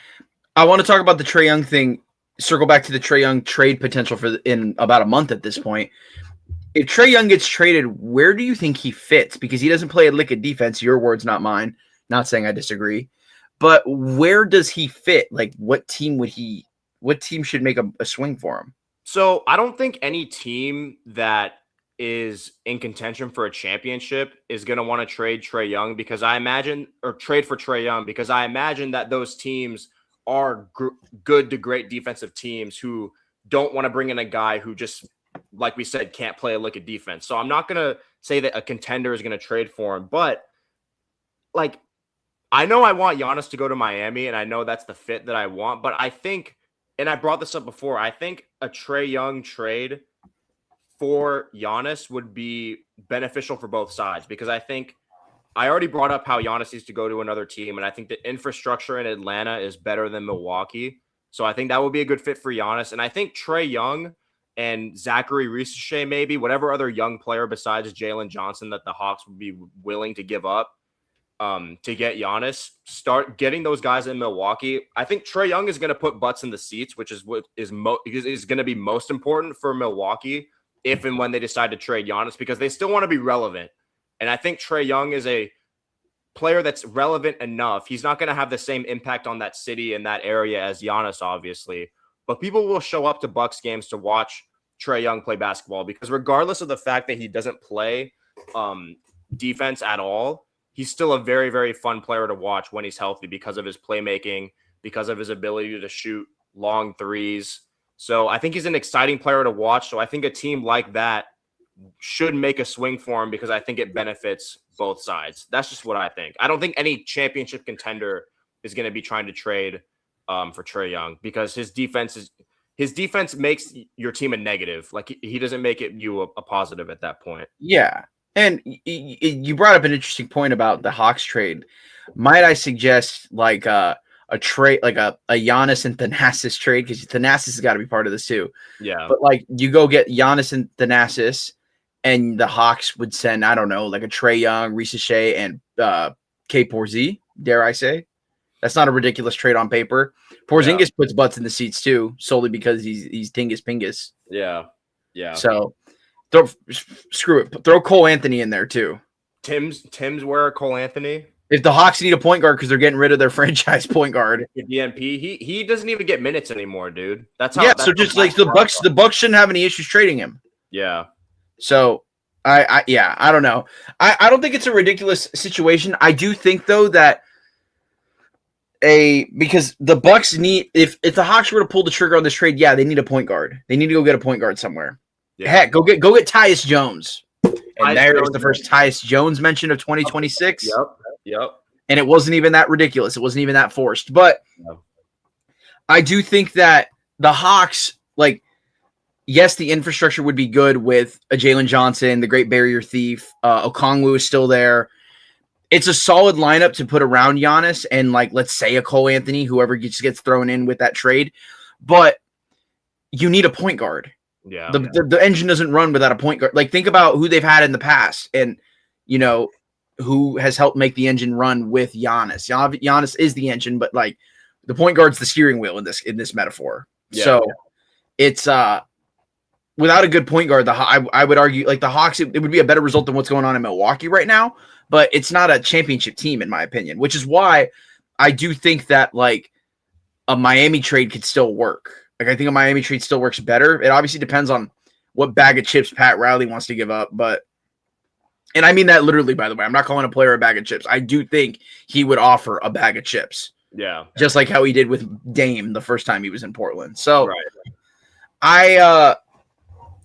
I want to talk about the Trae Young thing circle back to the Trae Young trade potential in about a month at this point. If Trae Young gets traded, where do you think he fits? Because he doesn't play a lick of defense. Your words, not mine. Not saying I disagree. But where does he fit? Like, what team should make a swing for him? So I don't think any team that is in contention for a championship is going to want to trade Trae Young trade for Trae Young because I imagine that those teams are good to great defensive teams who don't want to bring in a guy who just, like we said, can't play a lick of defense. So I'm not going to say that a contender is going to trade for him, but like, I know I want Giannis to go to Miami, and I know that's the fit that I want, but I think, and I brought this up before, I think a Trae Young trade for Giannis would be beneficial for both sides because I think I already brought up how Giannis needs to go to another team, and I think the infrastructure in Atlanta is better than Milwaukee. So I think that would be a good fit for Giannis. And I think Trae Young and Zachary Risacher, maybe whatever other young player besides Jalen Johnson that the Hawks would be willing to give up to get Giannis, start getting those guys in Milwaukee. I think Trae Young is going to put butts in the seats, which is what is going to be most important for Milwaukee if and when they decide to trade Giannis because they still want to be relevant. And I think Trae Young is a player that's relevant enough. He's not going to have the same impact on that city and that area as Giannis, obviously. But people will show up to Bucks games to watch Trae Young play basketball because regardless of the fact that he doesn't play defense at all, he's still a very, very fun player to watch when he's healthy because of his playmaking, because of his ability to shoot long threes. So I think he's an exciting player to watch. So I think a team like that should make a swing for him because I think it benefits both sides. That's just what I think. I don't think any championship contender is going to be trying to trade for Trae Young because his defense makes your team a negative. Like he doesn't make you a positive at that point. Yeah. And you brought up an interesting point about the Hawks trade. Might I suggest like a trade, like a Giannis and Thanasis trade? Because Thanasis has got to be part of this too. Yeah. But like you go get Giannis and Thanasis, and the Hawks would send, I don't know, like a Trae Young, Risacher, and K. Porzingis, dare I say. That's not a ridiculous trade on paper. Porzingis puts butts in the seats too, solely because he's Dingus Pingus. Yeah. Yeah. So screw it. Throw Cole Anthony in there too. Tim's where Cole Anthony. If the Hawks need a point guard because they're getting rid of their franchise point guard, DNP, he doesn't even get minutes anymore, dude. That's how. Yeah. So just like the Bucks shouldn't have any issues trading him. Yeah. So I don't know. I don't think it's a ridiculous situation. I do think though that because the Bucks need if the Hawks were to pull the trigger on this trade, yeah, they need a point guard. They need to go get a point guard somewhere. Yeah. Heck, go get Tyus Jones. And there's the first Tyus Jones mention of 2026. Yep. And it wasn't even that ridiculous. It wasn't even that forced. But I do think that the Hawks, like, yes, the infrastructure would be good with a Jalen Johnson, the Great Barrier Thief. Okongwu is still there. It's a solid lineup to put around Giannis and, like, let's say a Cole Anthony, whoever gets thrown in with that trade. But you need a point guard. Yeah. The engine doesn't run without a point guard. Like, think about who they've had in the past and, you know, who has helped make the engine run with Giannis. Giannis is the engine, but, like, the point guard's the steering wheel in this metaphor. Yeah. So it's without a good point guard, I would argue, like, the Hawks, it would be a better result than what's going on in Milwaukee right now, but it's not a championship team, in my opinion, which is why I do think that, like, a Miami trade could still work. Like, I think a Miami trade still works better. It obviously depends on what bag of chips Pat Riley wants to give up, but and I mean that literally, by the way. I'm not calling a player a bag of chips. I do think he would offer a bag of chips. Yeah. Just like how he did with Dame the first time he was in Portland. So right.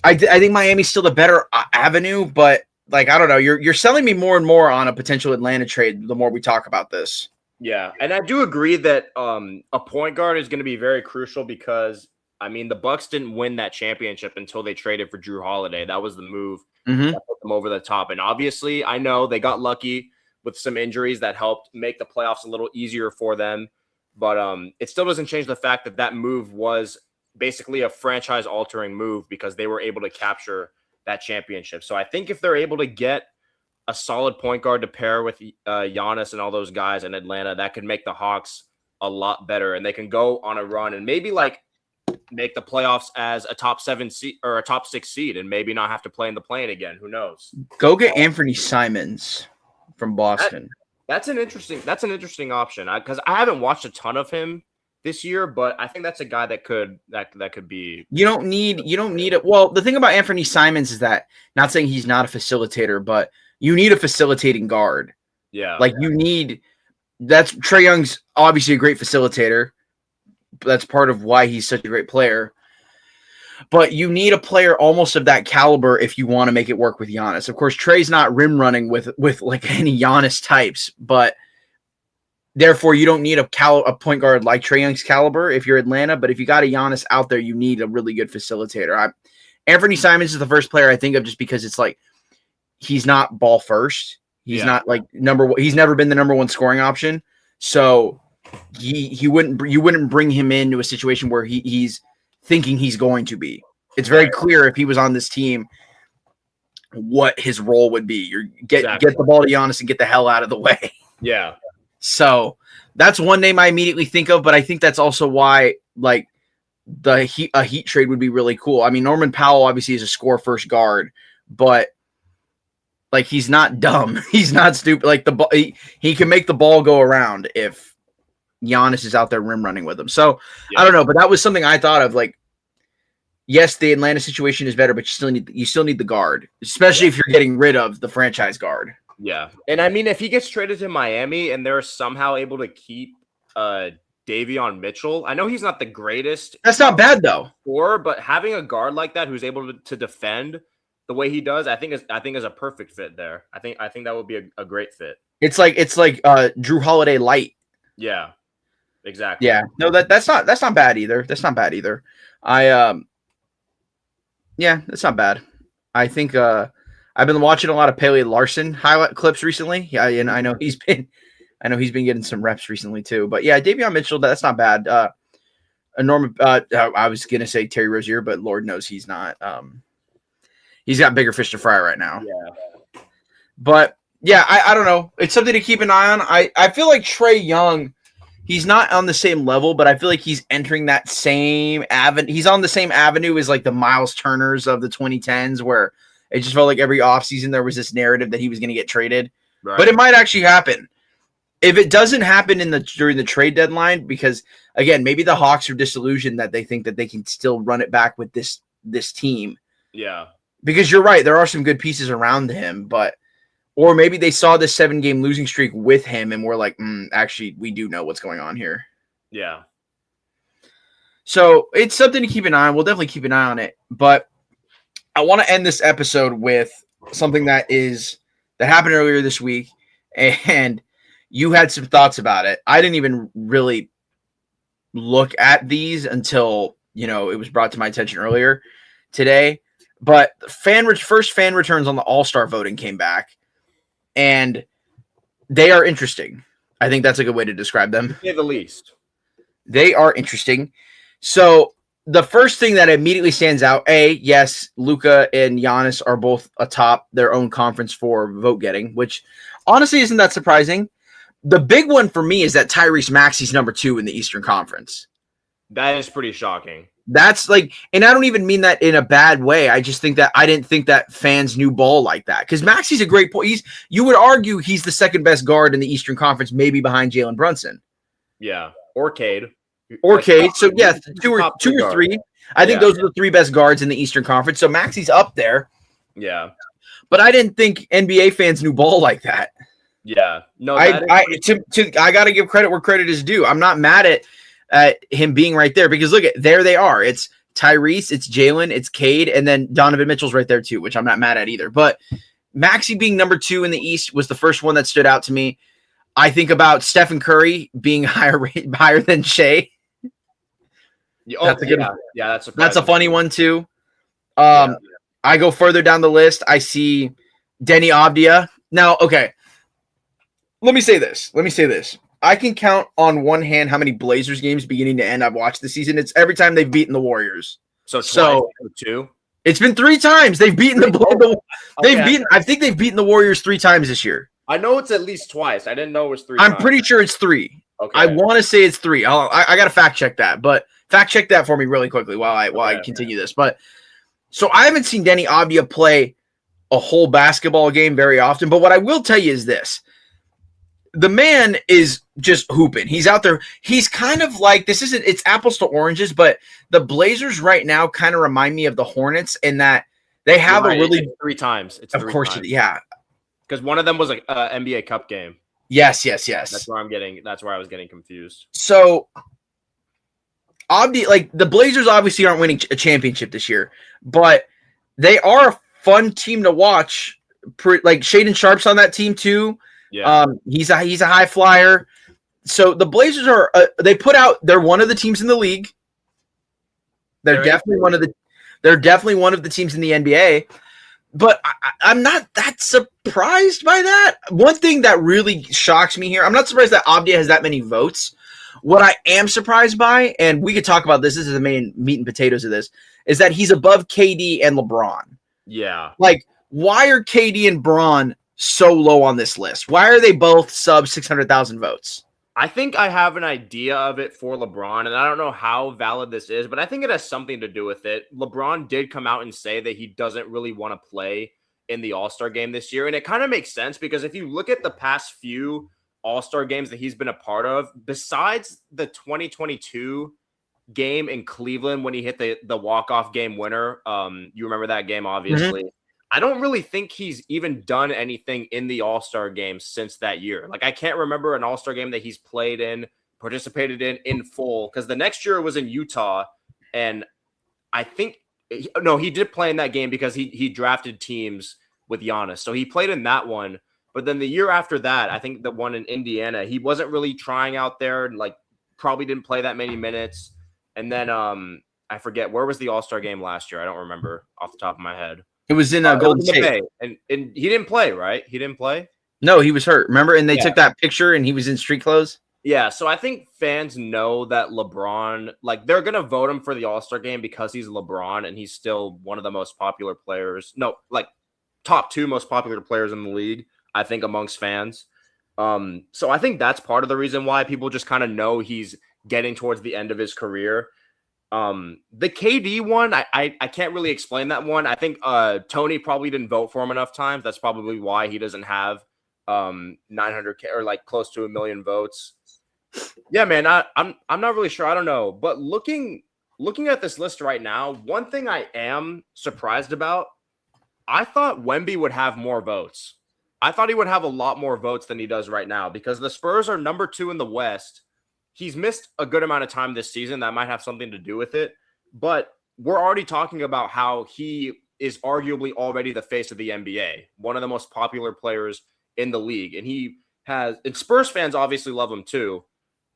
I think Miami's still the better avenue, but, like, I don't know. You're selling me more and more on a potential Atlanta trade the more we talk about this. Yeah, and I do agree that a point guard is going to be very crucial because, I mean, the Bucks didn't win that championship until they traded for Drew Holiday. That was the move that put them over the top. And obviously, I know they got lucky with some injuries that helped make the playoffs a little easier for them. But it still doesn't change the fact that that move was basically a franchise-altering move because they were able to capture that championship. So I think if they're able to get a solid point guard to pair with Giannis and all those guys in Atlanta, that could make the Hawks a lot better, and they can go on a run and maybe, like, make the playoffs as a top 7 seed or a top 6 seed and maybe not have to play in the play-in again. Who knows? Go get Anthony Simons from Boston. That's an interesting option because I haven't watched a ton of him this year, but I think that's a guy that could be. You don't need it. Well, the thing about Anthony Simons is that, not saying he's not a facilitator, but you need a facilitating guard. Yeah. Like that's Trae Young's obviously a great facilitator. That's part of why he's such a great player. But you need a player almost of that caliber if you want to make it work with Giannis. Of course, Trae's not rim running with like any Giannis types, but therefore you don't need a point guard like Trae Young's caliber if you're Atlanta. But if you got a Giannis out there, you need a really good facilitator. Anthony Simons is the first player I think of just because it's like he's not ball first. He's not like number one. He's never been the number one scoring option. So you wouldn't bring him into a situation where he's thinking he's going to be. It's very clear if he was on this team what his role would be. Get the ball to Giannis and get the hell out of the way. Yeah. So that's one name I immediately think of, but I think that's also why like a Heat trade would be really cool. I mean, Norman Powell obviously is a score first guard, but like he's not dumb. He's not stupid. Like he can make the ball go around if Giannis is out there rim running with him. So I don't know, but that was something I thought of. Like, yes, the Atlanta situation is better, but you still need the guard, especially if you're getting rid of the franchise guard. Yeah, and I mean, if he gets traded to Miami and they're somehow able to keep Davion Mitchell, I know he's not the greatest. That's not bad though. But having a guard like that who's able to defend the way he does, I think is a perfect fit there. I think that would be a great fit. It's like Drew Holiday light. Yeah. Exactly. Yeah. No, that's not bad either. That's not bad either. Yeah, that's not bad. I think I've been watching a lot of Pele Larson highlight clips recently. Yeah, and I know he's been getting some reps recently too. But yeah, Davion Mitchell, that's not bad. I was gonna say Terry Rozier, but Lord knows he's not. He's got bigger fish to fry right now. Yeah. But yeah, I don't know. It's something to keep an eye on. I feel like Trae Young, he's not on the same level, but I feel like he's entering that same avenue. He's on the same avenue as like the Miles Turners of the 2010s, where it just felt like every offseason there was this narrative that he was going to get traded. Right. But it might actually happen. If it doesn't happen during the trade deadline, because again, maybe the Hawks are disillusioned that they think that they can still run it back with this team. Yeah. Because you're right, there are some good pieces around him, or maybe they saw this 7-game losing streak with him and were like, actually, we do know what's going on here. Yeah. So it's something to keep an eye on. We'll definitely keep an eye on it. But I want to end this episode with something that happened earlier this week, and you had some thoughts about it. I didn't even really look at these until, it was brought to my attention earlier today. But first fan returns on the All-Star voting came back, and they are interesting. I think that's a good way to describe them. To say the least. They are interesting. So the first thing that immediately stands out, yes, Luka and Giannis are both atop their own conference for vote getting, which honestly isn't that surprising. The big one for me is that Tyrese Maxey's number 2 in the Eastern Conference. That is pretty shocking. That's like, and I don't even mean that in a bad way. I just think that I didn't think that fans knew ball like that, because Maxey's a great point. You would argue he's the second best guard in the Eastern Conference, maybe behind Jalen Brunson. Yeah, or Cade. So yeah, two or three. I think those are the 3 best guards in the Eastern Conference. So Maxey's up there. Yeah, but I didn't think NBA fans knew ball like that. Yeah, no, I got to give credit where credit is due. I'm not mad at him being right there, because look there they are. It's Tyrese, it's Jalen, it's Cade, and then Donovan Mitchell's right there too, which I'm not mad at either. But Maxey being number 2 in the East was the first one that stood out to me. I think about Stephen Curry being higher than Shea. That's a good one. Yeah, that's a funny one too. I go further down the list. I see Denny Avdia. Now, okay. Let me say this. I can count on one hand how many Blazers games beginning to end I've watched this season. It's every time they've beaten the Warriors. So 2. It's been 3 times they've beaten I think they've beaten the Warriors 3 times this year. I know it's at least twice. I didn't know it was 3 I'm times. pretty sure it's 3. Okay. I want to say it's 3. I got to fact check that, but Fact check that for me really quickly while I continue this. But so I haven't seen Denny Avdia play a whole basketball game very often. But what I will tell you is this. The man is just hooping. He's out there. He's kind of like, it's apples to oranges, but the Blazers right now kind of remind me of the Hornets in that they have a really it's 3 times. It's of 3 course, times. yeah. Because one of them was an NBA Cup game. Yes. That's where I was getting confused. So, like the Blazers obviously aren't winning a championship this year, but they are a fun team to watch. Like Shaedon Sharp's on that team too. Yeah, he's a high flyer. So the Blazers are they're one of the teams in the league. They're definitely one of the teams in the NBA. But I'm not that surprised by that. One thing that really shocks me here, I'm not surprised that Avdia has that many votes. What I am surprised by, and we could talk about this is the main meat and potatoes of this, is that he's above KD and LeBron. Yeah. Like, why are KD and Bron so low on this list? Why are they both sub 600,000 votes? I think I have an idea of it for LeBron, and I don't know how valid this is, but I think it has something to do with it. LeBron did come out and say that he doesn't really want to play in the All-Star game this year, and it kind of makes sense because if you look at the past few All-Star games that he's been a part of, besides the 2022 game in Cleveland when he hit the walk-off game winner, you remember that game, obviously. Mm-hmm. I don't really think he's even done anything in the All-Star game since that year. Like, I can't remember an All-Star game that he's played in, participated in full, because the next year was in Utah, and I think he did play in that game because he drafted teams with Giannis. So he played in that one, but then the year after that, I think the one in Indiana, he wasn't really trying out there, and like probably didn't play that many minutes. And then I forget, where was the All-Star game last year? I don't remember off the top of my head. It was in Golden State. And he didn't play, right? He didn't play? No, he was hurt. Remember? And they took that picture and he was in street clothes? Yeah, so I think fans know that LeBron, like, they're going to vote him for the All-Star game because he's LeBron and he's still one of the most popular players. No, like, top 2 most popular players in the league, I think, amongst fans. So I think that's part of the reason why people just kind of know he's getting towards the end of his career. The KD one, I can't really explain that one. I think Tony probably didn't vote for him enough times. That's probably why he doesn't have 900K or like close to 1 million votes. Yeah, man, I'm not really sure. I don't know. But looking at this list right now, one thing I am surprised about, I thought Wemby would have more votes. I thought he would have a lot more votes than he does right now because the Spurs are number 2 in the West. He's missed a good amount of time this season. That might have something to do with it. But we're already talking about how he is arguably already the face of the NBA, one of the most popular players in the league. And Spurs fans obviously love him too.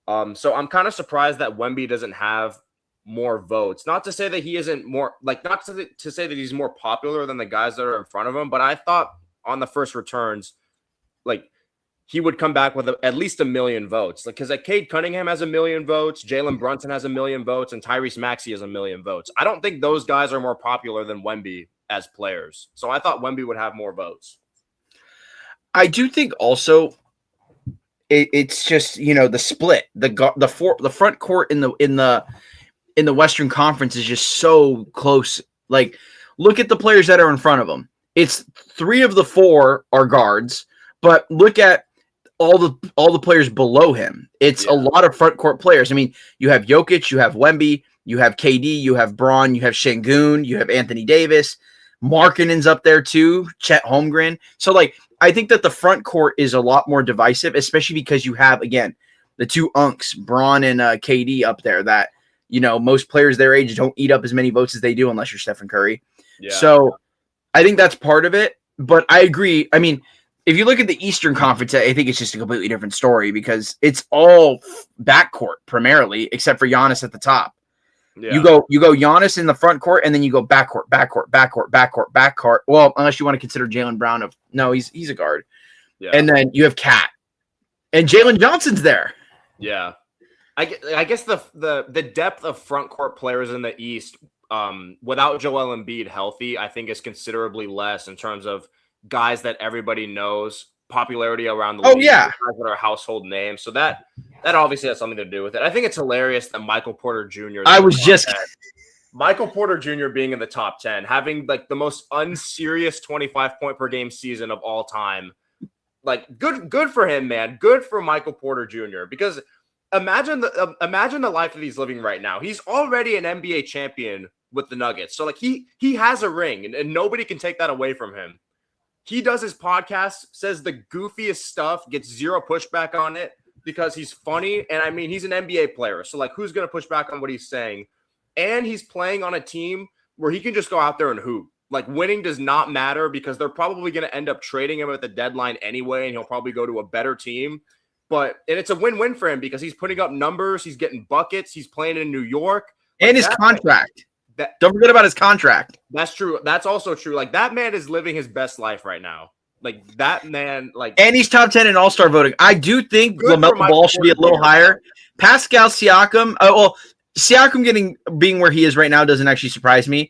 So I'm kind of surprised that Wemby doesn't have more votes. Not to say that he isn't more, like, not to say that he's more popular than the guys that are in front of him, but I thought on the first returns, like, he would come back with at least 1 million votes. Like, because Cade Cunningham has 1 million votes, Jalen Brunson has 1 million votes, and Tyrese Maxey has 1 million votes. I don't think those guys are more popular than Wemby as players. So I thought Wemby would have more votes. I do think also it's just, the split. The front court in the Western Conference is just so close. Like, look at the players that are in front of them. It's 3 of the 4 are guards, but look at all the players below him. It's a lot of front court players. I mean, you have Jokic, you have Wemby, you have KD, you have Braun, you have Şengün, you have Anthony Davis, Markkanen's up there too, Chet Holmgren. So, like, I think that the front court is a lot more divisive, especially because you have, again, the 2 unks, Braun and KD up there that, most players their age don't eat up as many votes as they do unless you're Stephen Curry. Yeah. So I think that's part of it. But I agree. I mean, if you look at the Eastern Conference, I think it's just a completely different story because it's all backcourt primarily, except for Giannis at the top. Yeah. You go Giannis in the front court, and then you go backcourt. Well, unless you want to consider Jaylen Brown he's a guard. Yeah. And then you have Cat, and Jalen Johnson's there. Yeah, I guess the depth of front court players in the East, without Joel Embiid healthy, I think is considerably less in terms of guys that everybody knows, popularity around the league, guys that are household names. So that That obviously has something to do with it. I think it's hilarious that Michael Porter Jr. I was just Michael Porter Jr. being in the top 10, having like the most unserious 25 point per game season of all time. Like good for him, man. Good for Michael Porter Jr. Because imagine the life that he's living right now. He's already an NBA champion with the Nuggets. So like he has a ring and nobody can take that away from him. He does his podcast, says the goofiest stuff, gets zero pushback on it because he's funny. And I mean, he's an NBA player. So like who's going to push back on what he's saying? And he's playing on a team where he can just go out there and hoop. Like winning does not matter because they're probably going to end up trading him at the deadline anyway. And he'll probably go to a better team. And it's a win-win for him because he's putting up numbers. He's getting buckets. He's playing in New York. And his contract. Don't forget about his contract. That's true. That's also true. Like that man is living his best life right now. Like that man, like, and he's top 10 in All-Star voting. I do think LaMelo Ball should be a little higher. Pascal Siakam. Siakam being where he is right now doesn't actually surprise me.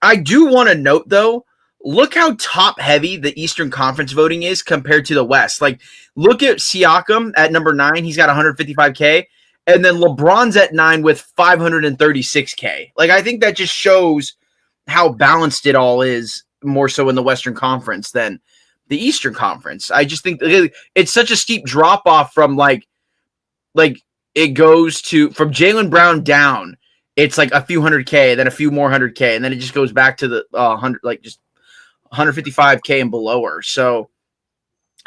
I do want to note though, look how top heavy the Eastern Conference voting is compared to the West. Like, look at Siakam at number 9. He's got 155K. And then LeBron's at 9 with 536K. Like, I think that just shows how balanced it all is, more so in the Western Conference than the Eastern Conference. I just think it's such a steep drop off from like it goes to from Jaylen Brown down. It's like a few 100K, then a few more 100K, and then it just goes back to the 100, like just 155K and below her. So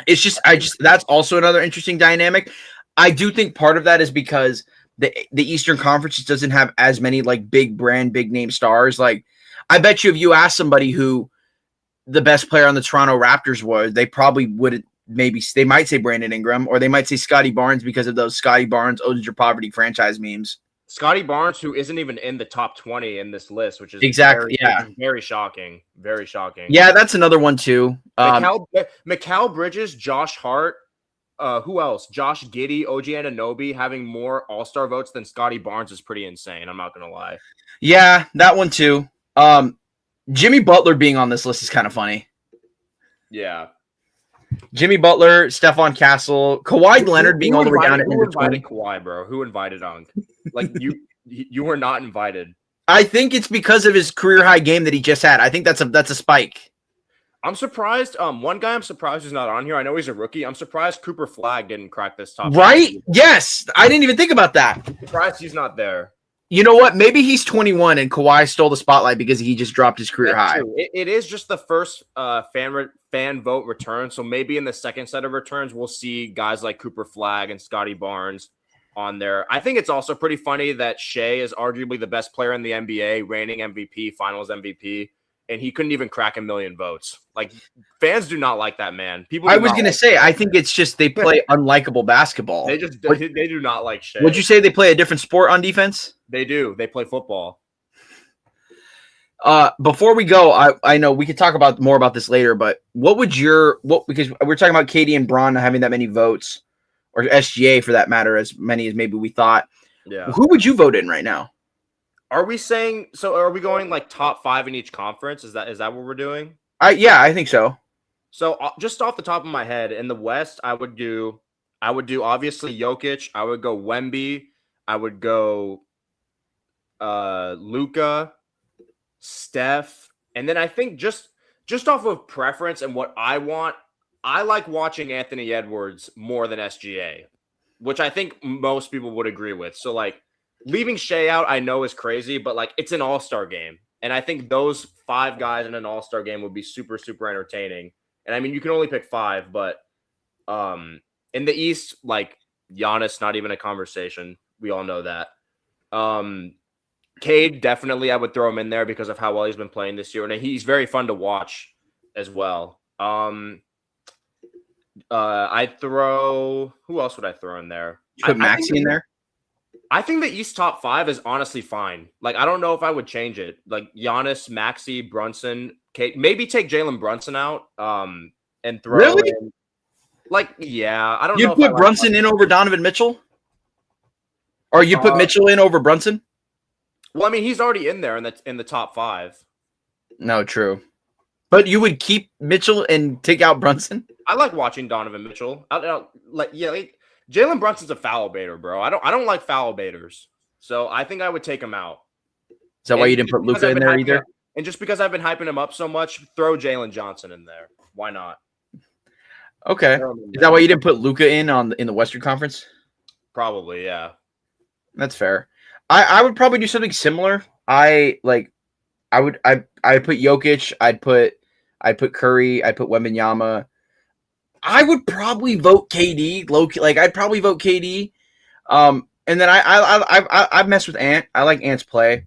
it's just that's also another interesting dynamic. I do think part of that is because the Eastern Conference just doesn't have as many like big brand, big name stars. Like, I bet you if you ask somebody who the best player on the Toronto Raptors was, they probably wouldn't. Maybe they might say Brandon Ingram, or they might say Scotty Barnes because of those Scotty Barnes owns your poverty franchise memes. Scotty Barnes, who isn't even in the top 20 in this list, which is very shocking. Very shocking. Yeah, that's another one too. Mikal Bridges, Josh Hart, who else? Josh Giddey, OG Anunoby having more All-Star votes than Scotty Barnes is pretty insane. I'm not gonna lie. Yeah, that one too. Jimmy Butler being on this list is kind of funny. Yeah. Jimmy Butler, Stephon Castle, Kawhi Leonard being all the way down at number 20. Kawhi, bro? Who invited Unk? Like you were not invited. I think it's because of his career high game that he just had. I think that's a spike. I'm surprised. One guy I'm surprised is not on here. I know he's a rookie. I'm surprised Cooper Flagg didn't crack this top. Right? 10. Yes. I didn't even think about that. I'm surprised he's not there. You know what? Maybe he's 21 and Kawhi stole the spotlight because he just dropped his career high. It is just the first fan vote return. So maybe in the second set of returns, we'll see guys like Cooper Flagg and Scotty Barnes on there. I think it's also pretty funny that Shea is arguably the best player in the NBA, reigning MVP, finals MVP, and he couldn't even crack 1 million votes. Like, fans do not like that man. I was going to say, I think it's just they play unlikable basketball. They do not like Shea. Would you say they play a different sport on defense? They do. They play football. Before we go, I know we could talk about more about this later, but because we're talking about Katie and Braun not having that many votes, or SGA for that matter, as many as maybe we thought. Yeah. Who would you vote in right now? Are we going like top 5 in each conference? Is that what we're doing? Yeah, I think so. So just off the top of my head, in the West, I would do obviously Jokic. I would go Wemby. I would go Luka, Steph, and then I think just off of preference and what I want, I like watching Anthony Edwards more than SGA, which I think most people would agree with. So like leaving Shea out, I know is crazy, but like it's an all-star game. And I think those 5 guys in an all-star game would be super, super entertaining. And I mean, you can only pick 5, but in the East, like Giannis, not even a conversation. We all know that. Cade, definitely I would throw him in there because of how well he's been playing this year. And he's very fun to watch as well. I'd throw – who else would I throw in there? You put Maxey in there? I think the East top 5 is honestly fine. Like, I don't know if I would change it. Like, Giannis, Maxey, Brunson, Kate. Maybe take Jalen Brunson out and throw in. Like, yeah. I don't know. You put Brunson in over Donovan Mitchell? Or you put Mitchell in over Brunson? Well, I mean, he's already in there in the top 5. No, true. But you would keep Mitchell and take out Brunson? I like watching Donovan Mitchell. Jalen Brunson's a foul baiter, bro. I don't like foul baiters. So I think I would take him out. Is that why you didn't put Luka in there either? And just because I've been hyping him up so much, throw Jalen Johnson in there. Why not? Okay. Is that why you didn't put Luka in the Western Conference? Probably, yeah. That's fair. I would probably do something similar. I put Jokic, I'd put Curry, I'd put Wembanyama. I would probably vote KD. I'd probably vote KD. And then I mess with Ant. I like Ant's play.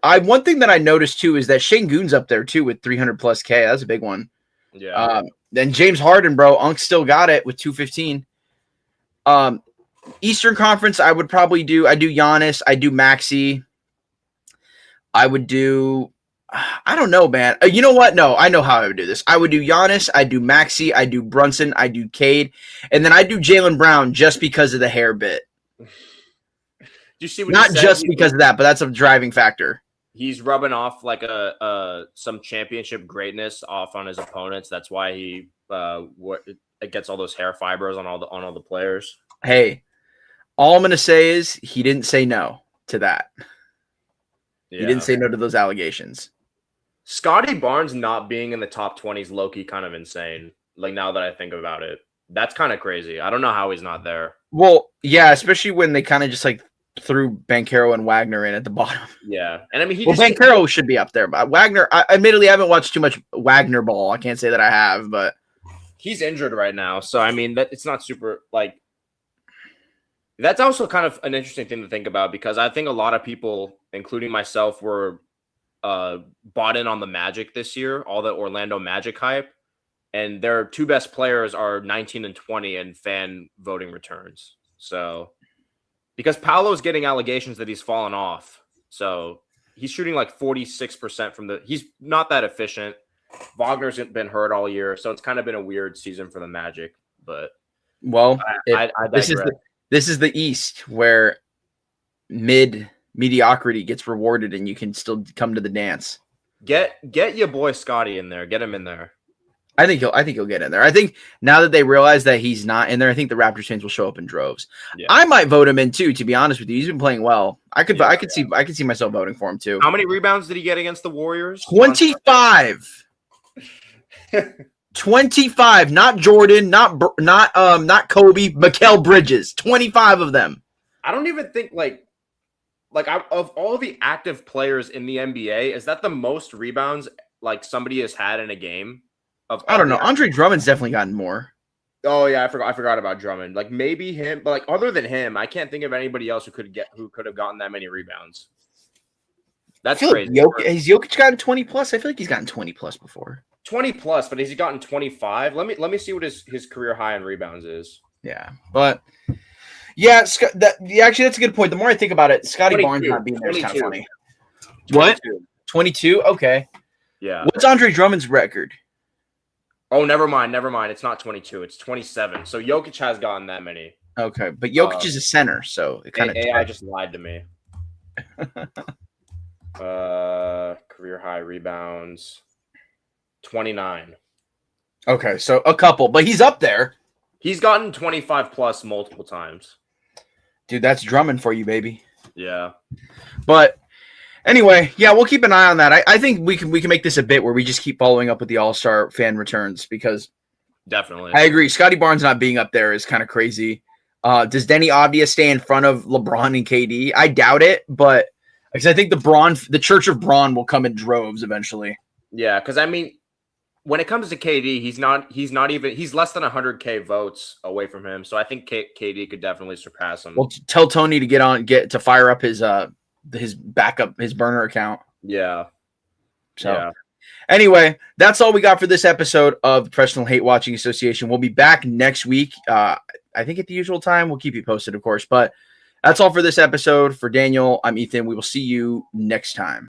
One thing that I noticed too is that Şengün's up there too with 300 plus K. That's a big one. Yeah. Then James Harden, bro, Unk still got it with 215. Eastern Conference, I do Giannis, I do Maxey. I would do, I don't know, man. You know what? No, I know how I would do this. I would do Giannis, I do Maxey, I do Brunson, I do Cade, and then I do Jaylen Brown just because of the hair bit. Do you see what Not just because of that, but that's a driving factor. He's rubbing off like some championship greatness off on his opponents. That's why he gets all those hair fibers on all the players. Hey, all I'm gonna say is he didn't say no to that. Yeah. He didn't say no to those allegations. Scotty Barnes not being in the top 20 is low-key kind of insane. Like, now that I think about it, that's kind of crazy. I don't know how he's not there. Well, yeah, especially when they kind of just like threw Banchero and Wagner in at the bottom. Yeah, and I mean, Banchero should be up there, but Wagner. Admittedly, I haven't watched too much Wagner ball. I can't say that I have, but he's injured right now, so I mean, that it's not super like. That's also kind of an interesting thing to think about because I think a lot of people, including myself, were bought in on the Magic this year, all the Orlando Magic hype, and their two best players are 19 and 20 in fan voting returns. So, because Paolo's getting allegations that he's fallen off, so he's shooting like 46% from the. He's not that efficient. Wagner's been hurt all year, so it's kind of been a weird season for the Magic. But This is the East where mediocrity gets rewarded and you can still come to the dance. Get your boy Scotty in there. Get him in there. I think he'll get in there. I think now that they realize that he's not in there, I think the Raptors fans will show up in droves. Yeah. I might vote him in too, to be honest with you. He's been playing well. I could see myself voting for him too. How many rebounds did he get against the Warriors? 25. 25, not Jordan, not Kobe, Mikal Bridges, 25 of them. I don't even think of all the active players in the NBA, is that the most rebounds like somebody has had in a game? I don't know. Andre Drummond's definitely gotten more. Oh yeah, I forgot about Drummond. Like maybe him, but like other than him, I can't think of anybody else who could have gotten that many rebounds. That's crazy. Has Jokic gotten 20 plus? I feel like he's gotten 20 plus before. 20 plus, but has he gotten 25? Let me see what his career high in rebounds is. Yeah, but yeah, actually that's a good point. The more I think about it, Scotty Barnes not being there is kind of funny. 22. What? 22? Okay. Yeah. What's Andre Drummond's record? Oh, never mind. It's not 22. It's 27. So Jokic has gotten that many. Okay, but Jokic is a center, so it kind of AI just lied to me. Career high rebounds. 29. Okay, so a couple, but he's up there. He's gotten 25 plus multiple times. Dude, that's Drummond for you, baby. Yeah. But anyway, yeah, we'll keep an eye on that. I think we can make this a bit where we just keep following up with the All-Star fan returns because definitely. I agree. Scotty Barnes not being up there is kind of crazy. Does Denny Avdia stay in front of LeBron and KD? I doubt it, but because I think the Church of Braun will come in droves eventually. Yeah, because I mean, when it comes to KD, he's less than 100K votes away from him. So I think KD could definitely surpass him. Well, tell Tony to fire up his burner account. Yeah. So yeah. Anyway, that's all we got for this episode of the Professional Hate Watching Association. We'll be back next week. I think at the usual time. We'll keep you posted, of course. But that's all for this episode. For Daniel, I'm Ethan. We will see you next time.